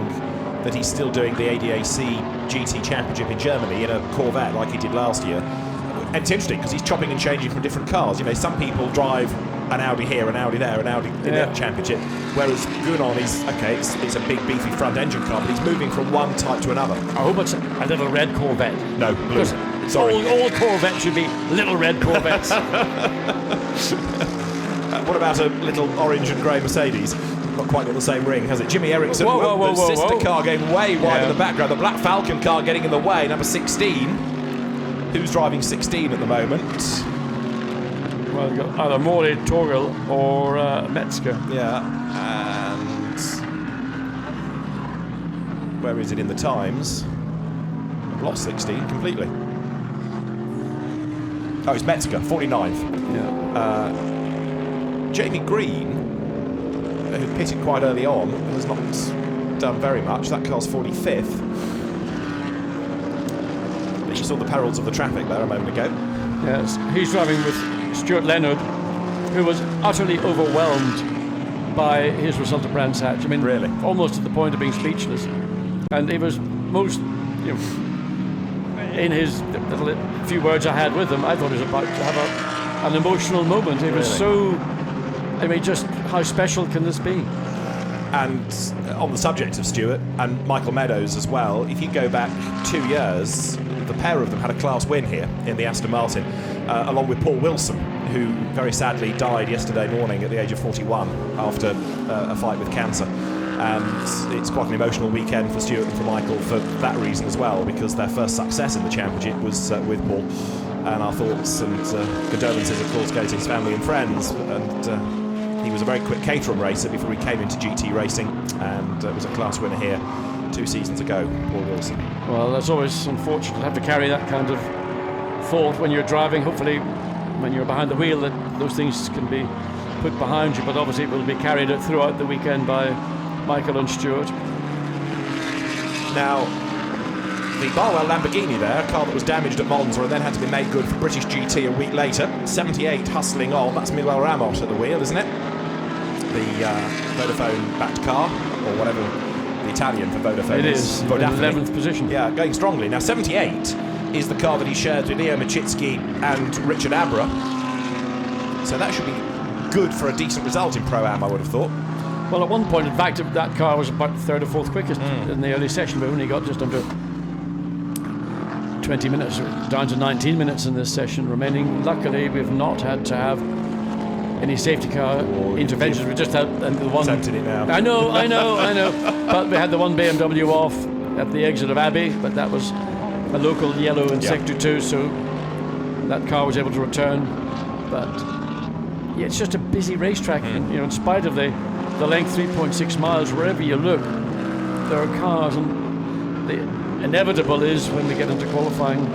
that he's still doing the ADAC GT Championship in Germany in a Corvette like he did last year. And it's interesting because he's chopping and changing from different cars. You know, some people drive an Audi here, an Audi there, an Audi in the Championship, whereas Gounon is, okay, it's a big beefy front engine car, but he's moving from one type to another. I hope it's a little red Corvette. No, blue. Sorry. All Corvettes should be little red Corvettes. What about a little orange and grey Mercedes? Not quite got the same ring, has it? Jimmy Eriksson, the sister car getting way wide in the background. The Black Falcon car getting in the way, number 16. Who's driving 16 at the moment? Well, you've got either Maury, Torgel or Metzger. Yeah, and where is it in the times? I've lost 16 completely. Oh, it's Metzger, 49th. Yeah. Jamie Green, who pitted quite early on, has not done very much. That car's 45th. But you saw the perils of the traffic there a moment ago. Yes, he's driving with Stuart Leonard, who was utterly overwhelmed by his result at Brands Hatch. I mean, really, almost to the point of being speechless. And it was most, in his little few words I had with him, I thought he was about to have an emotional moment. It was so, I mean, just how special can this be? And on the subject of Stewart and Michael Meadows as well, if you go back 2 years, the pair of them had a class win here in the Aston Martin, along with Paul Wilson, who very sadly died yesterday morning at the age of 41 after a fight with cancer. And it's quite an emotional weekend for Stewart and for Michael for that reason as well, because their first success in the championship was with Paul. And our thoughts and condolences, of course, go to his family and friends. And he was a very quick Caterham racer before he came into GT racing, and was a class winner here 2 seasons ago, Paul Wilson. Well, that's always unfortunate to have to carry that kind of thought when you're driving. Hopefully, when you're behind the wheel, that those things can be put behind you, but obviously it will be carried throughout the weekend by Michael and Stewart. Now, the Barwell Lamborghini there, a car that was damaged at Monza and then had to be made good for British GT a week later. 78 hustling on. That's Miguel Ramos at the wheel, isn't it? The Vodafone-backed car, or whatever the Italian for Vodafone it is. In 11th position. Yeah, going strongly. Now, 78 is the car that he shares with Leo Machitsky and Richard Abra. So that should be good for a decent result in Pro-Am, I would have thought. Well, at one point, in fact, that car was about third or fourth quickest in the early session, but only got just under 20 minutes, down to 19 minutes in this session remaining. Luckily, we've not had to have any safety car interventions. We just had the one. Tempting it now. I know. But we had the one BMW off at the exit of Abbey, but that was a local yellow in Sector 2, so that car was able to return. But yeah, it's just a busy racetrack. And, in spite of the length, 3.6 miles, wherever you look, there are cars, and the inevitable is when we get into qualifying,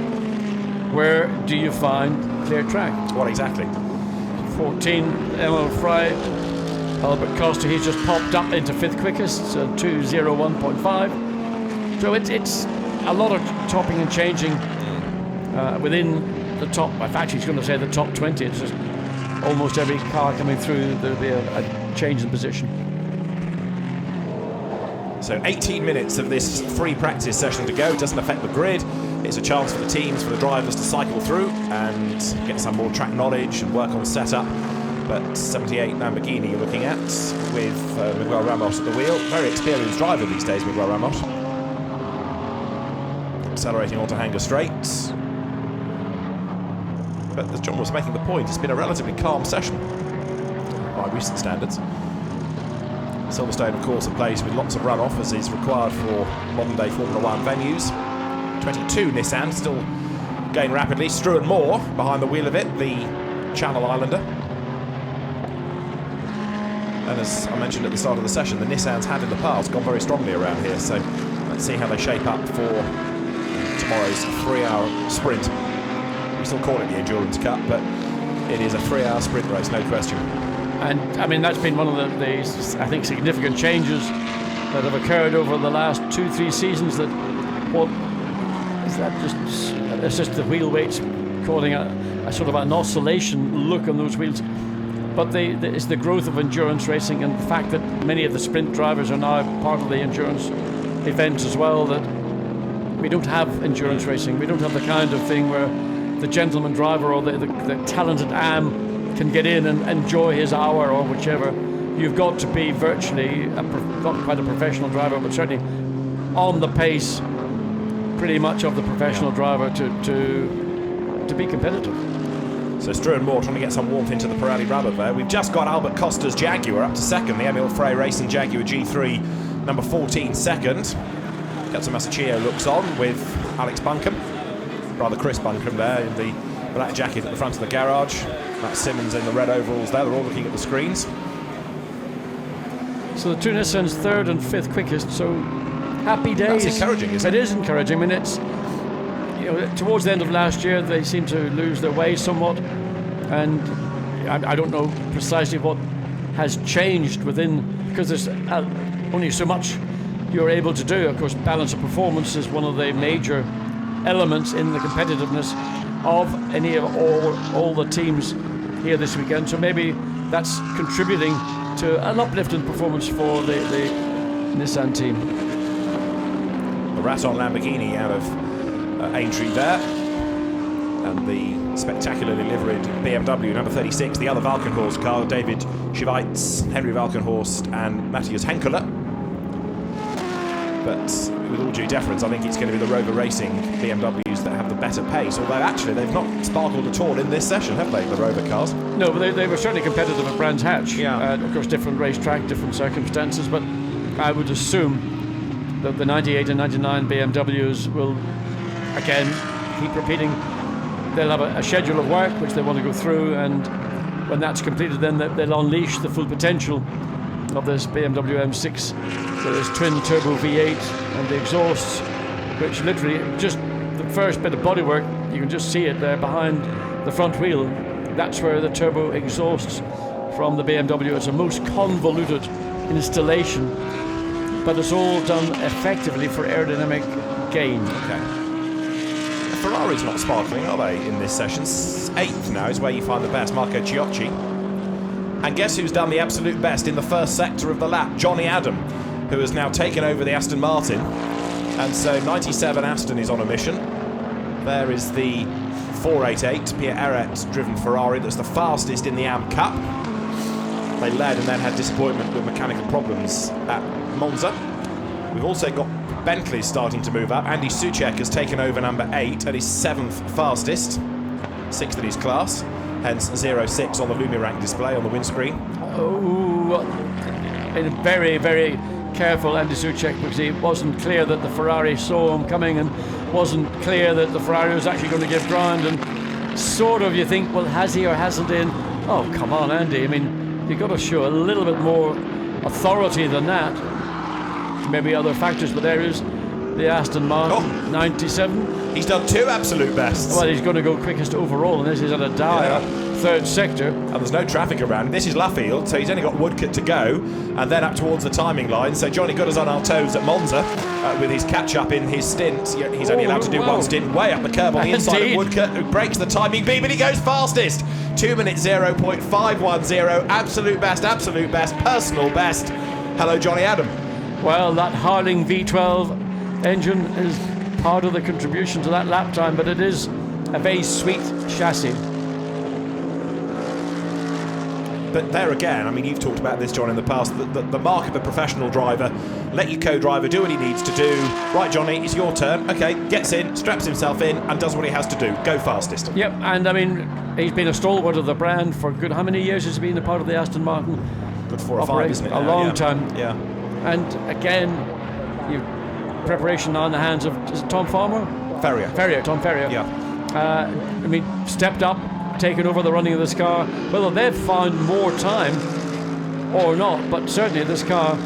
where do you find clear track? What exactly? 14, Emil Frey, Albert Costa, he's just popped up into fifth quickest, 2:01.5. So it's a lot of topping and changing within the top. In fact, he's going to say the top 20. It's just almost every car coming through, there'll be a change in position. So 18 minutes of this free practice session to go. It doesn't affect the grid. It's a chance for the teams, for the drivers to cycle through and get some more track knowledge and work on setup. But 78 Lamborghini you're looking at with Miguel Ramos at the wheel. Very experienced driver these days, Miguel Ramos. Accelerating onto Hanger Straight. But as John was making the point, it's been a relatively calm session by recent standards. Silverstone, of course, a place with lots of runoff, as is required for modern-day Formula One venues. 22 Nissan, still going rapidly. Struan Moore behind the wheel of it, the Channel Islander. And as I mentioned at the start of the session, the Nissans have in the past gone very strongly around here, so let's see how they shape up for tomorrow's 3-hour sprint. We still call it the Endurance Cup, but it is a 3-hour sprint race, no question. And I mean, that's been one of the I think, significant changes that have occurred over the last 2-3 seasons. That what is that? It's just the wheel weights causing a sort of an oscillation look on those wheels. But it's the growth of endurance racing and the fact that many of the sprint drivers are now part of the endurance events as well. That we don't have endurance racing. We don't have the kind of thing where the gentleman driver or the talented AM can get in and enjoy his hour or whichever. You've got to be virtually not quite a professional driver, but certainly on the pace pretty much of the professional driver to be competitive. So Struan Moore trying to get some warmth into the Pirelli rubber there. We've just got Albert Costa's Jaguar up to second, the Emil Frey Racing Jaguar G3, number 14 second. Gatsu Masachio looks on with Alex Buncombe, rather Chris Buncombe there in the black jacket at the front of the garage. Matt Simmons in the red overalls there. They're all looking at the screens. So the two Nissans third and fifth quickest, so happy days. That's encouraging, isn't it? It is encouraging. I mean, it's, towards the end of last year, they seemed to lose their way somewhat, and I don't know precisely what has changed within, because there's only so much you're able to do. Of course, balance of performance is one of the major elements in the competitiveness of any of all the teams here this weekend. So maybe that's contributing to an uplift in performance for the Nissan team. The Raton Lamborghini out of Aintree there. And the spectacularly liveried BMW number 36, the other Valkenhorst car, David Schweitz, Henry Valkenhorst and Matthias Henkeler. But with all due deference, I think it's going to be the Rover Racing BMWs that have the better pace, although actually they've not sparkled at all in this session, have they, the Rover cars? No, but they were certainly competitive at Brands Hatch. Yeah. Of course, different racetrack, different circumstances, but I would assume that the 98 and 99 BMWs will, again, keep repeating. They'll have a schedule of work which they want to go through, and when that's completed, then they'll unleash the full potential of this BMW M6 with its twin turbo V8 and the exhausts, which literally just the first bit of bodywork, you can just see it there behind the front wheel. That's where the turbo exhausts from the BMW. It's a most convoluted installation, but it's all done effectively for aerodynamic gain. Okay. Ferrari's not sparkling, are they, in this session? 8th now is where you find the best, Marco Ciocci. And guess who's done the absolute best in the first sector of the lap? Johnny Adam, who has now taken over the Aston Martin. And so 97 Aston is on a mission. There is the 488 Pierre Eret driven Ferrari that's the fastest in the AM Cup. They led and then had disappointment with mechanical problems at Monza. We've also got Bentley starting to move up. Andy Soucek has taken over number 8 at his 7th fastest, 6th in his class, hence 06 on the Lumirank display on the windscreen. Oh, in a very, very careful Andy Soucek, because it wasn't clear that the Ferrari saw him coming and wasn't clear that the Ferrari was actually going to give ground, and sort of you think, well, has he or hasn't he? Oh, come on, Andy. I mean, you've got to show a little bit more authority than that. Maybe other factors, but there is the Aston Martin 97. He's done 2 absolute bests. Well, he's going to go quickest overall, and this is at a dire third sector. And there's no traffic around. This is Luffield, so he's only got Woodcote to go, and then up towards the timing line. So Johnny got us on our toes at Monza with his catch-up in his stint. He's only allowed to do one stint way up the curb on the inside of Woodcote, who breaks the timing beat, but he goes fastest. 2 minutes 0.510. Absolute best, personal best. Hello, Johnny Adam. Well, that Harling V12 engine is part of the contribution to that lap time, but it is a very sweet chassis. But there again, I mean, you've talked about this, John, in the past, the mark of a professional driver. Let your co-driver do what he needs to do. Right, Johnny, it's your turn. Okay, gets in, straps himself in, and does what he has to do. Go fastest. Yep, and I mean, he's been a stalwart of the brand for good. How many years has he been a part of the Aston Martin? Good 4 or 5, isn't it? A long time. Yeah. And again, preparation now in the hands of, is it Tom Farmer? Tom Ferrier. Yeah. I mean, stepped up, taken over the running of this car. Whether they've found more time or not, but certainly this car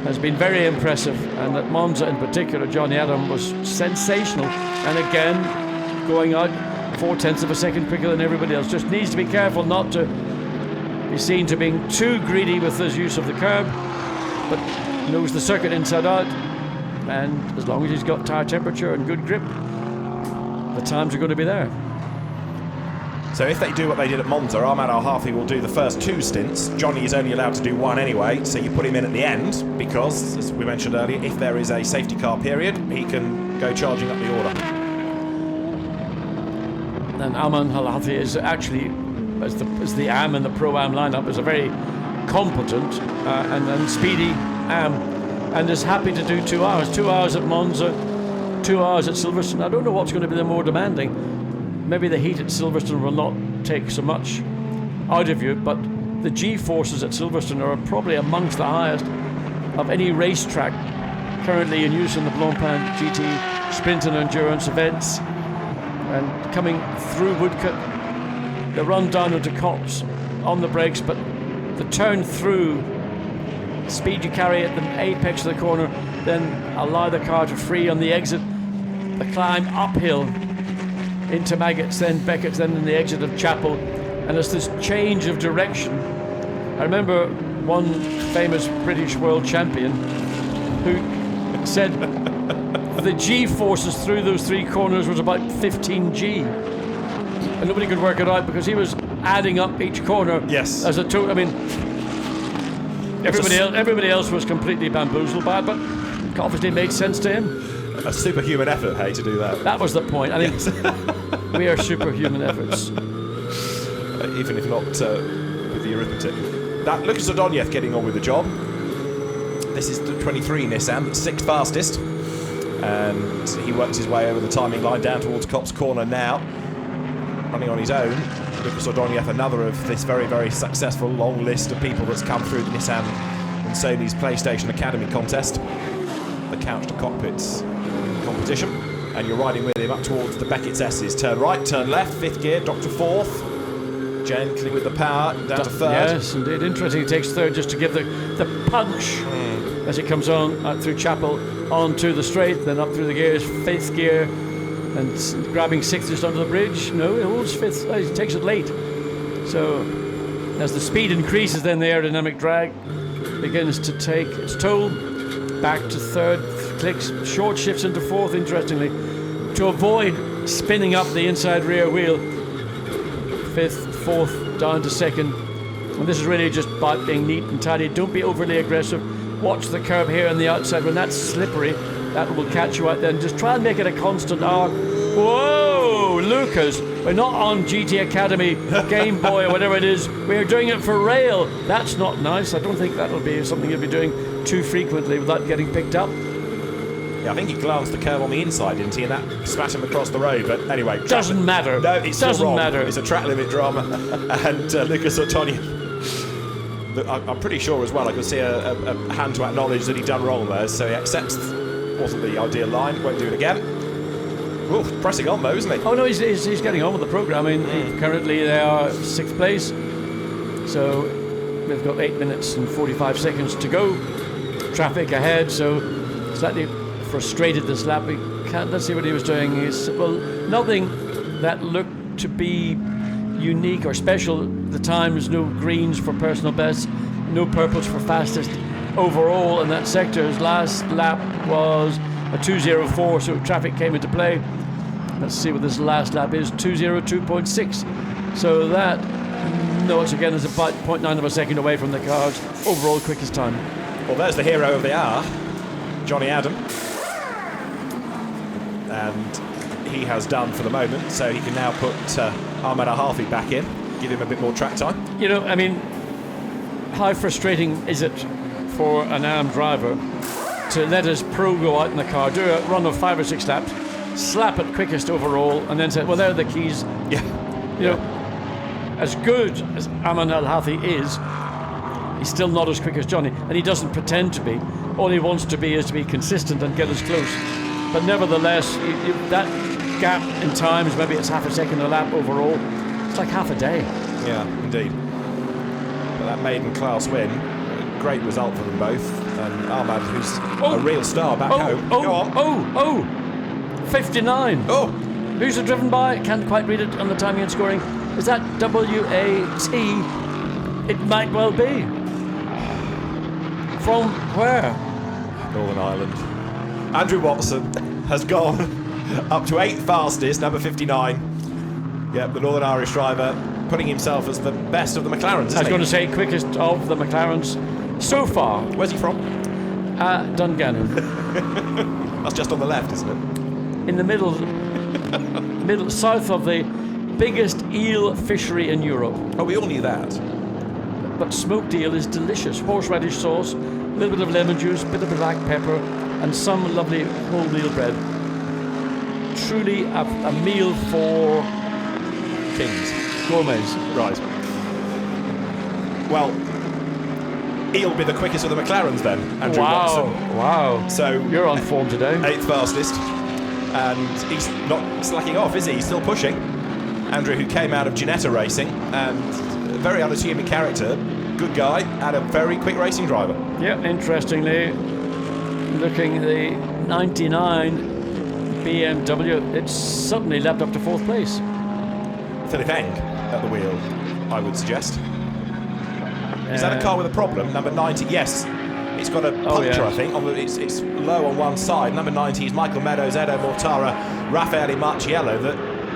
has been very impressive. And at Monza in particular, Johnny Adam was sensational. And again, going out 0.4 of a second quicker than everybody else. Just needs to be careful not to be seen to being too greedy with his use of the curb, but knows the circuit inside out, and as long as he's got tyre temperature and good grip, the times are going to be there. So if they do what they did at Monza, Ahmad Al-Hafi will do the first 2 stints. Johnny is only allowed to do 1 anyway, so you put him in at the end, because, as we mentioned earlier, if there is a safety car period, he can go charging up the order. And Ahmad Al-Hafi is actually, as the AM and the Pro-Am lineup, is a very competent and speedy AM, and is happy to do 2 hours. 2 hours at Monza, 2 hours at Silverstone. I don't know what's going to be the more demanding. Maybe the heat at Silverstone will not take so much out of you, but the G-forces at Silverstone are probably amongst the highest of any racetrack currently in use in the Blancpain GT sprint and endurance events. And coming through Woodcote, the run down into Copse on the brakes, but the turn through, the speed you carry at the apex of the corner, then allow the car to free on the exit, the climb uphill into Maggots, then Beckett's, then in the exit of Chapel, and it's this change of direction. I remember one famous British world champion who said the G-forces through those 3 corners was about 15 G. And nobody could work it out because he was adding up each corner. Yes. As a total. I mean, Everybody else was completely bamboozled by it, but it obviously made sense to him. A superhuman effort, hey, to do that. That was the point. I think we are superhuman efforts. Even if not with the arithmetic. That Lucas O'Donoghue getting on with the job. This is the 23 Nissan, 6th fastest. And he works his way over the timing line down towards Copse Corner now. Running on his own. Lucas O'Donoghue, another of this very, very successful long list of people that's come through the Nissan and Sony's PlayStation Academy contest. The couch to cockpits competition. And you're riding with him up towards the Beckett's S's. Turn right, turn left, 5th gear, drop to 4th. Gently with the power, down to 3rd. Yes, indeed. Interesting, he takes 3rd just to give the punch as he comes on through Chapel onto the straight, then up through the gears, 5th gear, and grabbing 6th just under the bridge. No, he holds 5th, he takes it late. So as the speed increases, then the aerodynamic drag begins to take its toll. Back to 3rd, clicks, short shifts into 4th, interestingly, to avoid spinning up the inside rear wheel. 5th, 4th, down to 2nd. And this is really just about being neat and tidy. Don't be overly aggressive. Watch the curb here on the outside. When that's slippery, that will catch you out then. Just try and make it a constant arc. Whoa, Lucas, we're not on GT Academy, Game Boy or whatever it is. We're doing it for rail. That's not nice. I don't think that'll be something you'll be doing too frequently without getting picked up. Yeah, I think he glanced the curve on the inside, didn't he? And that spat him across the road. But anyway, doesn't matter. No, it doesn't wrong. matter. It's a track limit drama. And Lucas O'Donoghue, I'm pretty sure as well, I could see a hand to acknowledge that he'd done wrong there. So he accepts wasn't the ideal line, won't do it again. Ooh, pressing on though, isn't he? Oh no, he's getting on with the programme. I mean, currently they are 6th place. So we've got 8 minutes and 45 seconds to go. Traffic ahead, so slightly frustrated this lap. Let's see what he was doing. Nothing that looked to be unique or special at the time. There's no greens for personal bests, no purples for fastest overall in that sector. His last lap was a 2:04, so traffic came into play. Let's see what this last lap is, 2:02.6. So that, it's about 0.9 of a second away from the car's overall quickest time. Well, there's the hero of the hour, Johnny Adam. And he has done for the moment, so he can now put Ahmed Al-Harfi back in, give him a bit more track time. How frustrating is it for an AM driver to let his pro go out in the car, do a run of 5 or 6 laps, slap it quickest overall, and then say, well, there are the keys. Yeah. As good as Ahmed Al-Harfi is, he's still not as quick as Johnny, and he doesn't pretend to be. All he wants to be is to be consistent and get as close. But nevertheless, that gap in times, maybe it's half a second a lap overall, it's like half a day. Yeah, indeed. But that maiden class win, great result for them both. And Ahmad, who's a real star back home. Go on. 59. Oh. Who's it driven by? Can't quite read it on the timing and scoring. Is that W-A-T? It might well be. From where? Northern Ireland. Andrew Watson has gone up to 8th fastest, number 59. Yep, the Northern Irish driver putting himself as the best of the McLarens, isn't he? I was going to say quickest of the McLarens so far. Where's he from? Dungannon. That's just on the left, isn't it? In the middle, south of the biggest eel fishery in Europe. Oh, we all knew that. But smoked eel is delicious. Horseradish sauce, a little bit of lemon juice, a bit of black pepper, and some lovely wholemeal bread. Truly a meal for kings. Gourmets. Right. Well, he'll be the quickest of the McLarens then, Andrew Watson. Wow. So you're on form today. 8th fastest. And he's not slacking off, is he? He's still pushing. Andrew, who came out of Ginetta Racing, and a very unassuming character, good guy, and a very quick racing driver. Yeah, interestingly, looking at the 99 BMW, it's suddenly leapt up to 4th place. Philip Eng at the wheel, I would suggest. Is that a car with a problem? Number 90, yes. It's got a puncture, I think. It's low on one side. Number 90 is Michael Meadows, Edo Mortara, Raffaele Marciello. That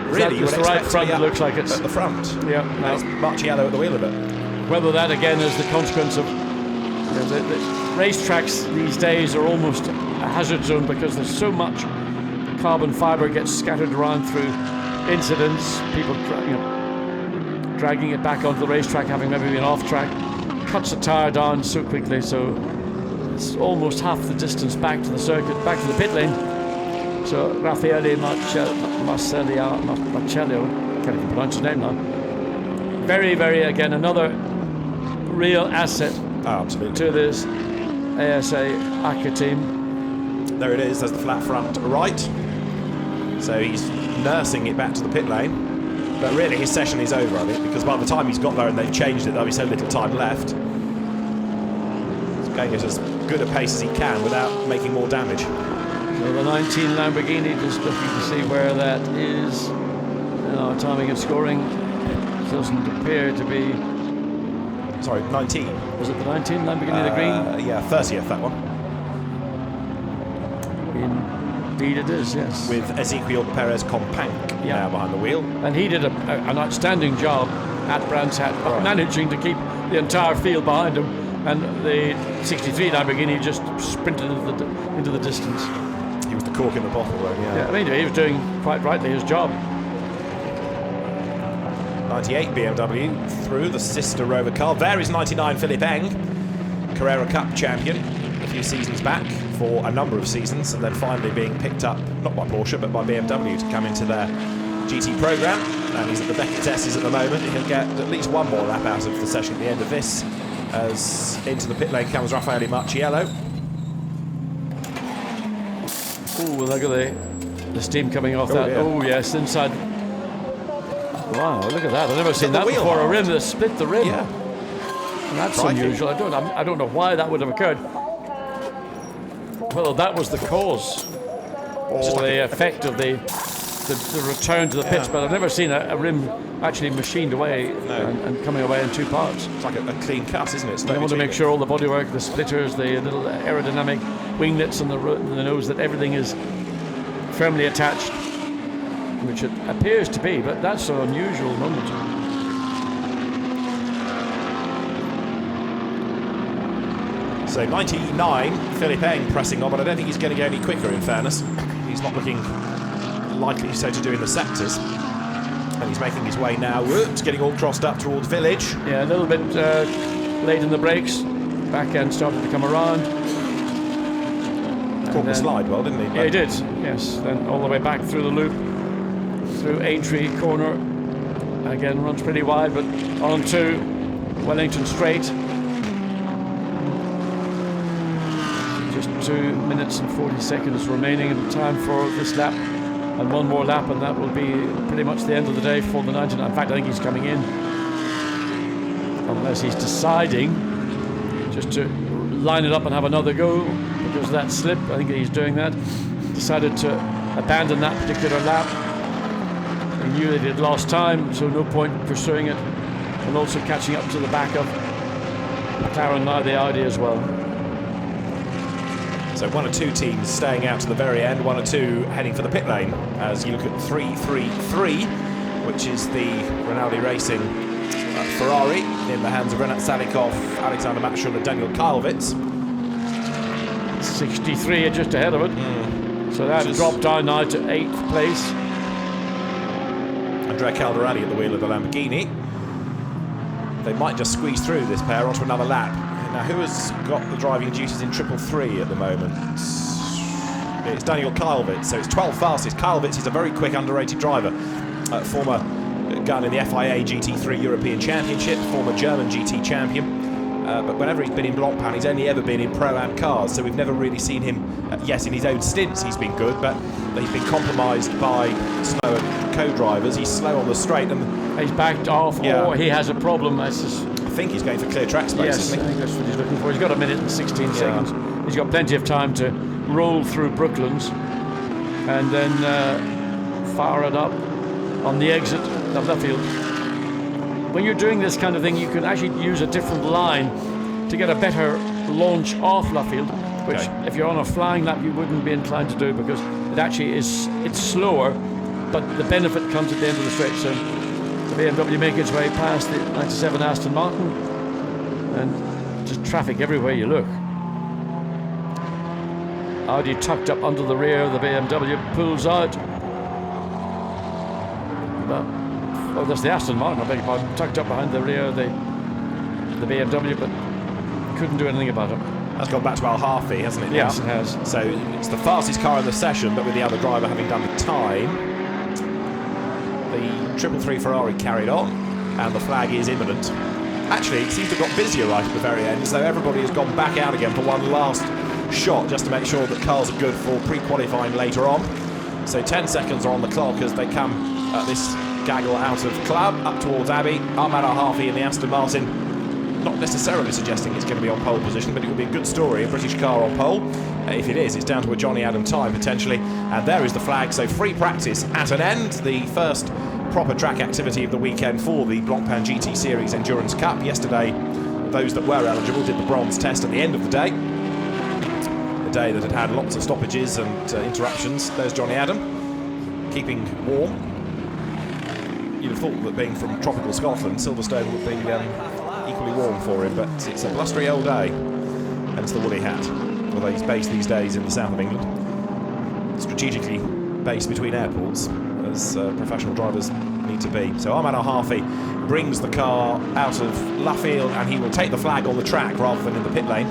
really you would expect right front to be looks like it's at the front. Yeah, no. It's Marciello at the wheel of it. Whether that again is the consequence of The racetracks these days are almost a hazard zone because there's so much carbon fibre gets scattered around through incidents, people dragging it back onto the racetrack, having maybe been off track, cuts the tyre down so quickly, so it's almost half the distance back to the circuit, back to the pit lane. So Raffaele Marcello, can't even pronounce his name now. Very, very, again, another real asset to this ASA ACA team. There it is, there's the flat front right. So he's nursing it back to the pit lane. But really his session is over, I think, because by the time he's got there and they've changed it, there'll be so little time left. He's going at as good a pace as he can without making more damage. So the 19 Lamborghini, just looking to see where that is. Timing and scoring doesn't appear to be... Sorry, 19. Was it the 19 Lamborghini, the green? Yeah, 30th, that one. Indeed it is, yes. With Ezequiel Perez Companc now behind the wheel. And he did an outstanding job at Brands Hatch, managing to keep the entire field behind him. And the 63 Lamborghini just sprinted into the distance. He was the cork in the bottle, though, yeah. I mean, he was doing quite rightly his job. 98 BMW through the sister Rover car. There is 99 Philippe Eng, Carrera Cup champion a few seasons back for a number of seasons, and then finally being picked up, not by Porsche, but by BMW to come into their GT program. And he's at the Beckett Testes at the moment. He'll get at least one more lap out of the session at the end of this, as into the pit lane comes Raffaele Marciello. Oh, look at the steam coming off that. Yeah. Oh, yes, inside. Wow, look at that. I've never seen that before. A rim that split the rim. Yeah. And that's unusual. I don't know why that would have occurred. Well, that was the cause, or the effect of the return to the pits, but I've never seen a rim actually machined away and coming away in two parts. It's like a clean cut, isn't it? They want to make sure all the bodywork, the splitters, the little aerodynamic winglets on the nose, that everything is firmly attached, which it appears to be, but that's an unusual moment. So 99, Philippe Eng pressing on, but I don't think he's going to go any quicker, in fairness. He's not looking likely so to do in the sectors. And he's making his way now. Whoops, getting all crossed up towards Village. Yeah, a little bit late in the brakes. Back end started to come around. Caught the slide well, didn't he? Yeah, he did, yes. Then all the way back through the loop, through Aintree corner. Again, runs pretty wide, but on to Wellington Straight. 2 minutes and 40 seconds remaining in time for this lap, and one more lap, and that will be pretty much the end of the day for the 99. In fact, I think he's coming in, unless he's deciding just to line it up and have another go because of that slip. I think he's doing that. Decided to abandon that particular lap. He knew that he'd lost time, so no point pursuing it, and also catching up to the back of McLaren, now the Audi as well. So one or two teams staying out to the very end, one or two heading for the pit lane, as you look at 333, which is the Rinaldi Racing Ferrari in the hands of Renat Salikov, Alexander Matschul and Daniel Kalvitz. 63 just ahead of it. So that dropped down now to 8th place. Andrea Calderani at the wheel of the Lamborghini. They might just squeeze through this pair onto another lap. Now, who has got the driving duties in 333 at the moment? It's Daniel Kalvitz, so it's 12th fastest. Kalvitz is a very quick, underrated driver. Former gun in the FIA GT3 European Championship, former German GT champion. But whenever he's been in Blancpain, he's only ever been in Pro-Am cars, so we've never really seen him. Yes, in his own stints he's been good, but he's been compromised by slower co-drivers. He's slow on the straight, and he's backed off, or he has a problem. I think he's going for clear track space, isn't he? I think that's what he's looking for. He's got 1 minute and 16 seconds. He's got plenty of time to roll through Brooklands and then fire it up on the exit of Luffield. When you're doing this kind of thing, you can actually use a different line to get a better launch off Luffield, which if you're on a flying lap you wouldn't be inclined to do, because it actually it's slower, but the benefit comes at the end of the straight. So the BMW make its way past the 97 Aston Martin and just traffic everywhere you look. Audi tucked up under the rear of the BMW, pulls out. Oh, that's the Aston Martin, I beg your pardon, tucked up behind the rear of the BMW, but couldn't do anything about it. That's gone back to Al Harfi, hasn't it? Yes, it has. So it's the fastest car in the session, but with the other driver having done the time. The 333 Ferrari carried on, and the flag is imminent. Actually, it seems to have got busier right at the very end, so everybody has gone back out again for one last shot, just to make sure that cars are good for pre-qualifying later on. So 10 seconds are on the clock as they come at this gaggle out of club, up towards Abbey. Ahmad Al Harfi in the Aston Martin, not necessarily suggesting it's going to be on pole position, but it would be a good story, a British car on pole. If it is, it's down to a Johnny Adam time, potentially. And there is the flag, so free practice at an end. The first proper track activity of the weekend for the Blancpain GT Series Endurance Cup. Yesterday, those that were eligible did the bronze test at the end of the day. A day that had lots of stoppages and interruptions. There's Johnny Adam, keeping warm. You'd have thought that being from tropical Scotland, Silverstone would be equally warm for him, but it's a blustery old day, and it's the woolly hat. Although he's based these days in the south of England, strategically based between airports, as professional drivers need to be. So Ahmad Al Harfi brings the car out of Luffield, and he will take the flag on the track rather than in the pit lane.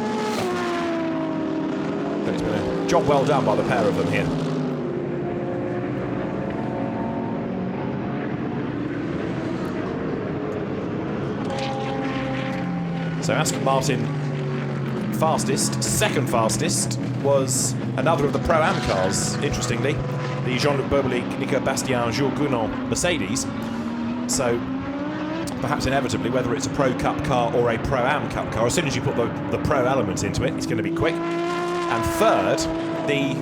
But it's been a job well done by the pair of them here. So Aston Martin fastest, second fastest was another of the Pro-Am cars, interestingly, the Jean-Luc Bourbelik, Nico Bastien, Jules Gounon Mercedes. So perhaps inevitably, whether it's a Pro Cup car or a Pro-Am Cup car, as soon as you put the Pro element into it, it's going to be quick. And third, the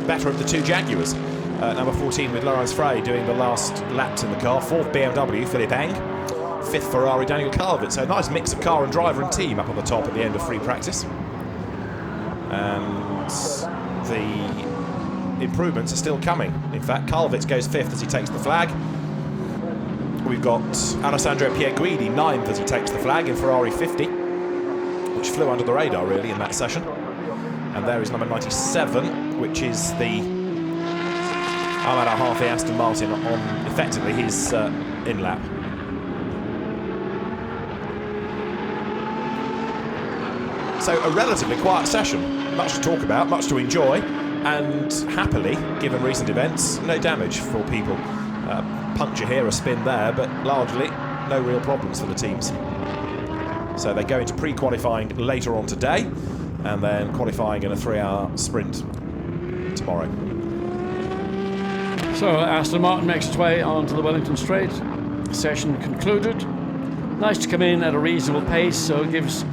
better of the two Jaguars. Number 14 with Laurence Frey doing the last laps in the car. Fourth BMW, Philippe Eng. Fifth Ferrari, Daniel Calvet. So a nice mix of car and driver and team up on the top at the end of free practice. And the improvements are still coming. In fact, Calvet goes fifth as he takes the flag. We've got Alessandro Pierguidi ninth as he takes the flag in Ferrari 50, which flew under the radar really in that session. And there is number 97, which is the Ahmad Al Harfi Aston Martin on effectively his in-lap. So a relatively quiet session, much to talk about, much to enjoy, and happily, given recent events, no damage for people. Puncture here, a spin there, but largely no real problems for the teams. So they go into pre-qualifying later on today, and then qualifying in a 3-hour sprint tomorrow. So Aston Martin makes its way onto the Wellington Straight. Session concluded. Nice to come in at a reasonable pace, so it gives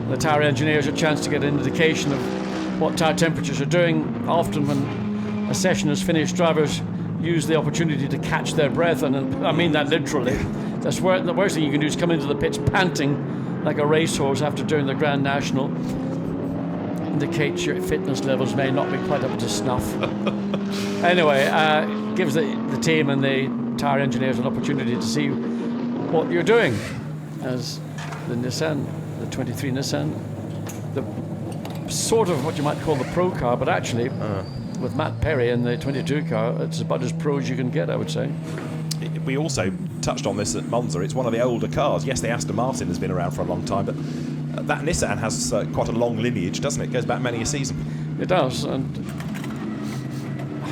the tyre engineers a chance to get an indication of what tyre temperatures are doing. Often when a session is finished, drivers use the opportunity to catch their breath, and I mean that literally. The worst thing you can do is come into the pits panting like a racehorse after doing the Grand National. Indicates your fitness levels may not be quite up to snuff. Anyway, gives the team and the tyre engineers an opportunity to see what you're doing. As the Nissan, the 23 Nissan, the sort of what you might call the pro car, but actually with Matt Perry in the 22 car, it's about as pro as you can get, I would say. We also touched on this at Monza. It's one of the older cars. Yes, the Aston Martin has been around for a long time, but that Nissan has quite a long lineage, doesn't it? It goes back many a season. It does. And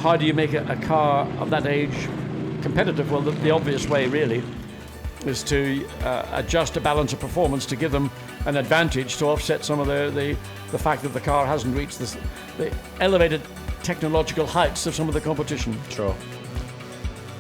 how do you make a car of that age competitive? Well, the obvious way, really, is to adjust a balance of performance to give them an advantage to offset some of the fact that the car hasn't reached the elevated technological heights of some of the competition. Sure.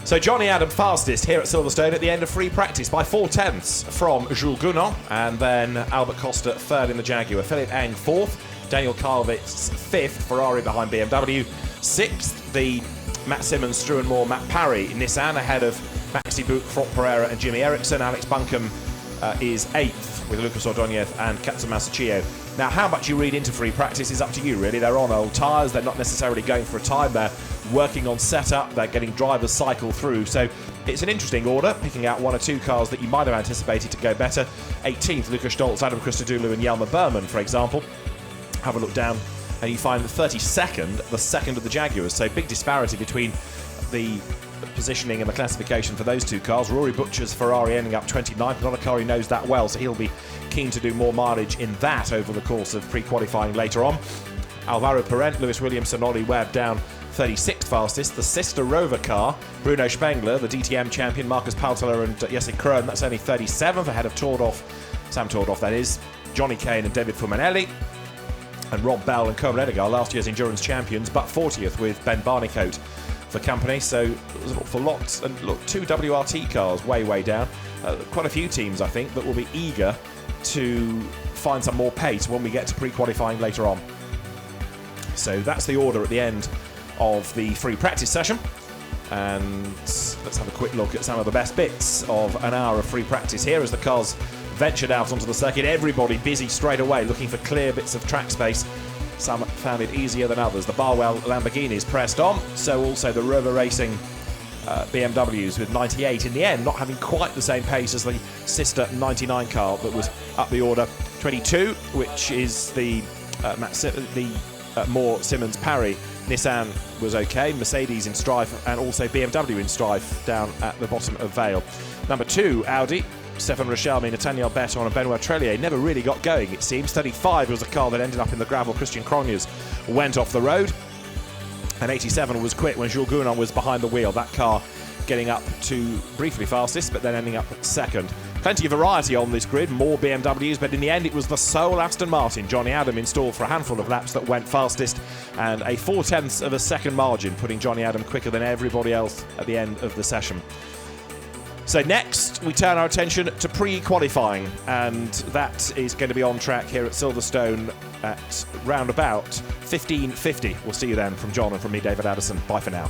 So Johnny Adam fastest here at Silverstone at the end of free practice by 4/10 from Jules Gounon, and then Albert Costa third in the Jaguar, Philippe Eng fourth, Daniel Calvet's fifth, Ferrari behind BMW, sixth the Matt Simmons, Struan Moore, Matt Parry Nissan ahead of Maxi Buch, Franck Pereira and Jimmy Eriksson, Alex Buncombe is 8th with Lucas Ordóñez and Katsumasa Chio. Now, how much you read into free practice is up to you, really. They're on old tyres, they're not necessarily going for a time, they're working on setup, they're getting drivers cycle through. So it's an interesting order, picking out 1 or 2 cars that you might have anticipated to go better. 18th, Lucas Stoltz, Adam Christodoulou and Jelmer Berman, for example. Have a look down and you find the 32nd, the second of the Jaguars. So big disparity between the positioning and the classification for those 2 cars. Rory Butcher's Ferrari ending up 29th, not a car he knows that well, so he'll be keen to do more mileage in that over the course of pre-qualifying later on. Alvaro Parent, Lewis Williamson, Ollie Webb down 36th fastest. The sister Rover car, Bruno Spengler, the DTM champion, Marcus Palteler and Jesse Krohn, that's only 37th, ahead of Sam Tordoff that is, Johnny Kane and David Fumanelli, and Rob Bell and Cohen Edgar, last year's endurance champions, but 40th with Ben Barnicoat for company. So there's an awful lot. And look, 2 WRT cars way down. Quite a few teams, I think, that will be eager to find some more pace when we get to pre-qualifying later on. So that's the order at the end of the free practice session. And let's have a quick look at some of the best bits of an hour of free practice here as the cars ventured out onto the circuit. Everybody busy straight away looking for clear bits of track space. Some found it easier than others. The Barwell Lamborghinis pressed on, so also the Rover Racing BMWs with 98 in the end, not having quite the same pace as the sister 99 car that was up the order. 22, which is the Moore Simmons Parry. Nissan was okay, Mercedes in strife, and also BMW in strife down at the bottom of Vale. Number 2, Audi. Stefan Rochelmi, Nathaniel Betton and Benoit Trellier never really got going, it seems. 35 was a car that ended up in the gravel. Christian Cronjes went off the road. And 87 was quit when Jules Gounon was behind the wheel. That car getting up to briefly fastest, but then ending up second. Plenty of variety on this grid, more BMWs, but in the end it was the sole Aston Martin, Johnny Adam, installed for a handful of laps that went fastest, and a 0.4 of a second margin, putting Johnny Adam quicker than everybody else at the end of the session. So next, we turn our attention to pre-qualifying, and that is going to be on track here at Silverstone at round about 15:50. We'll see you then from John and from me, David Addison. Bye for now.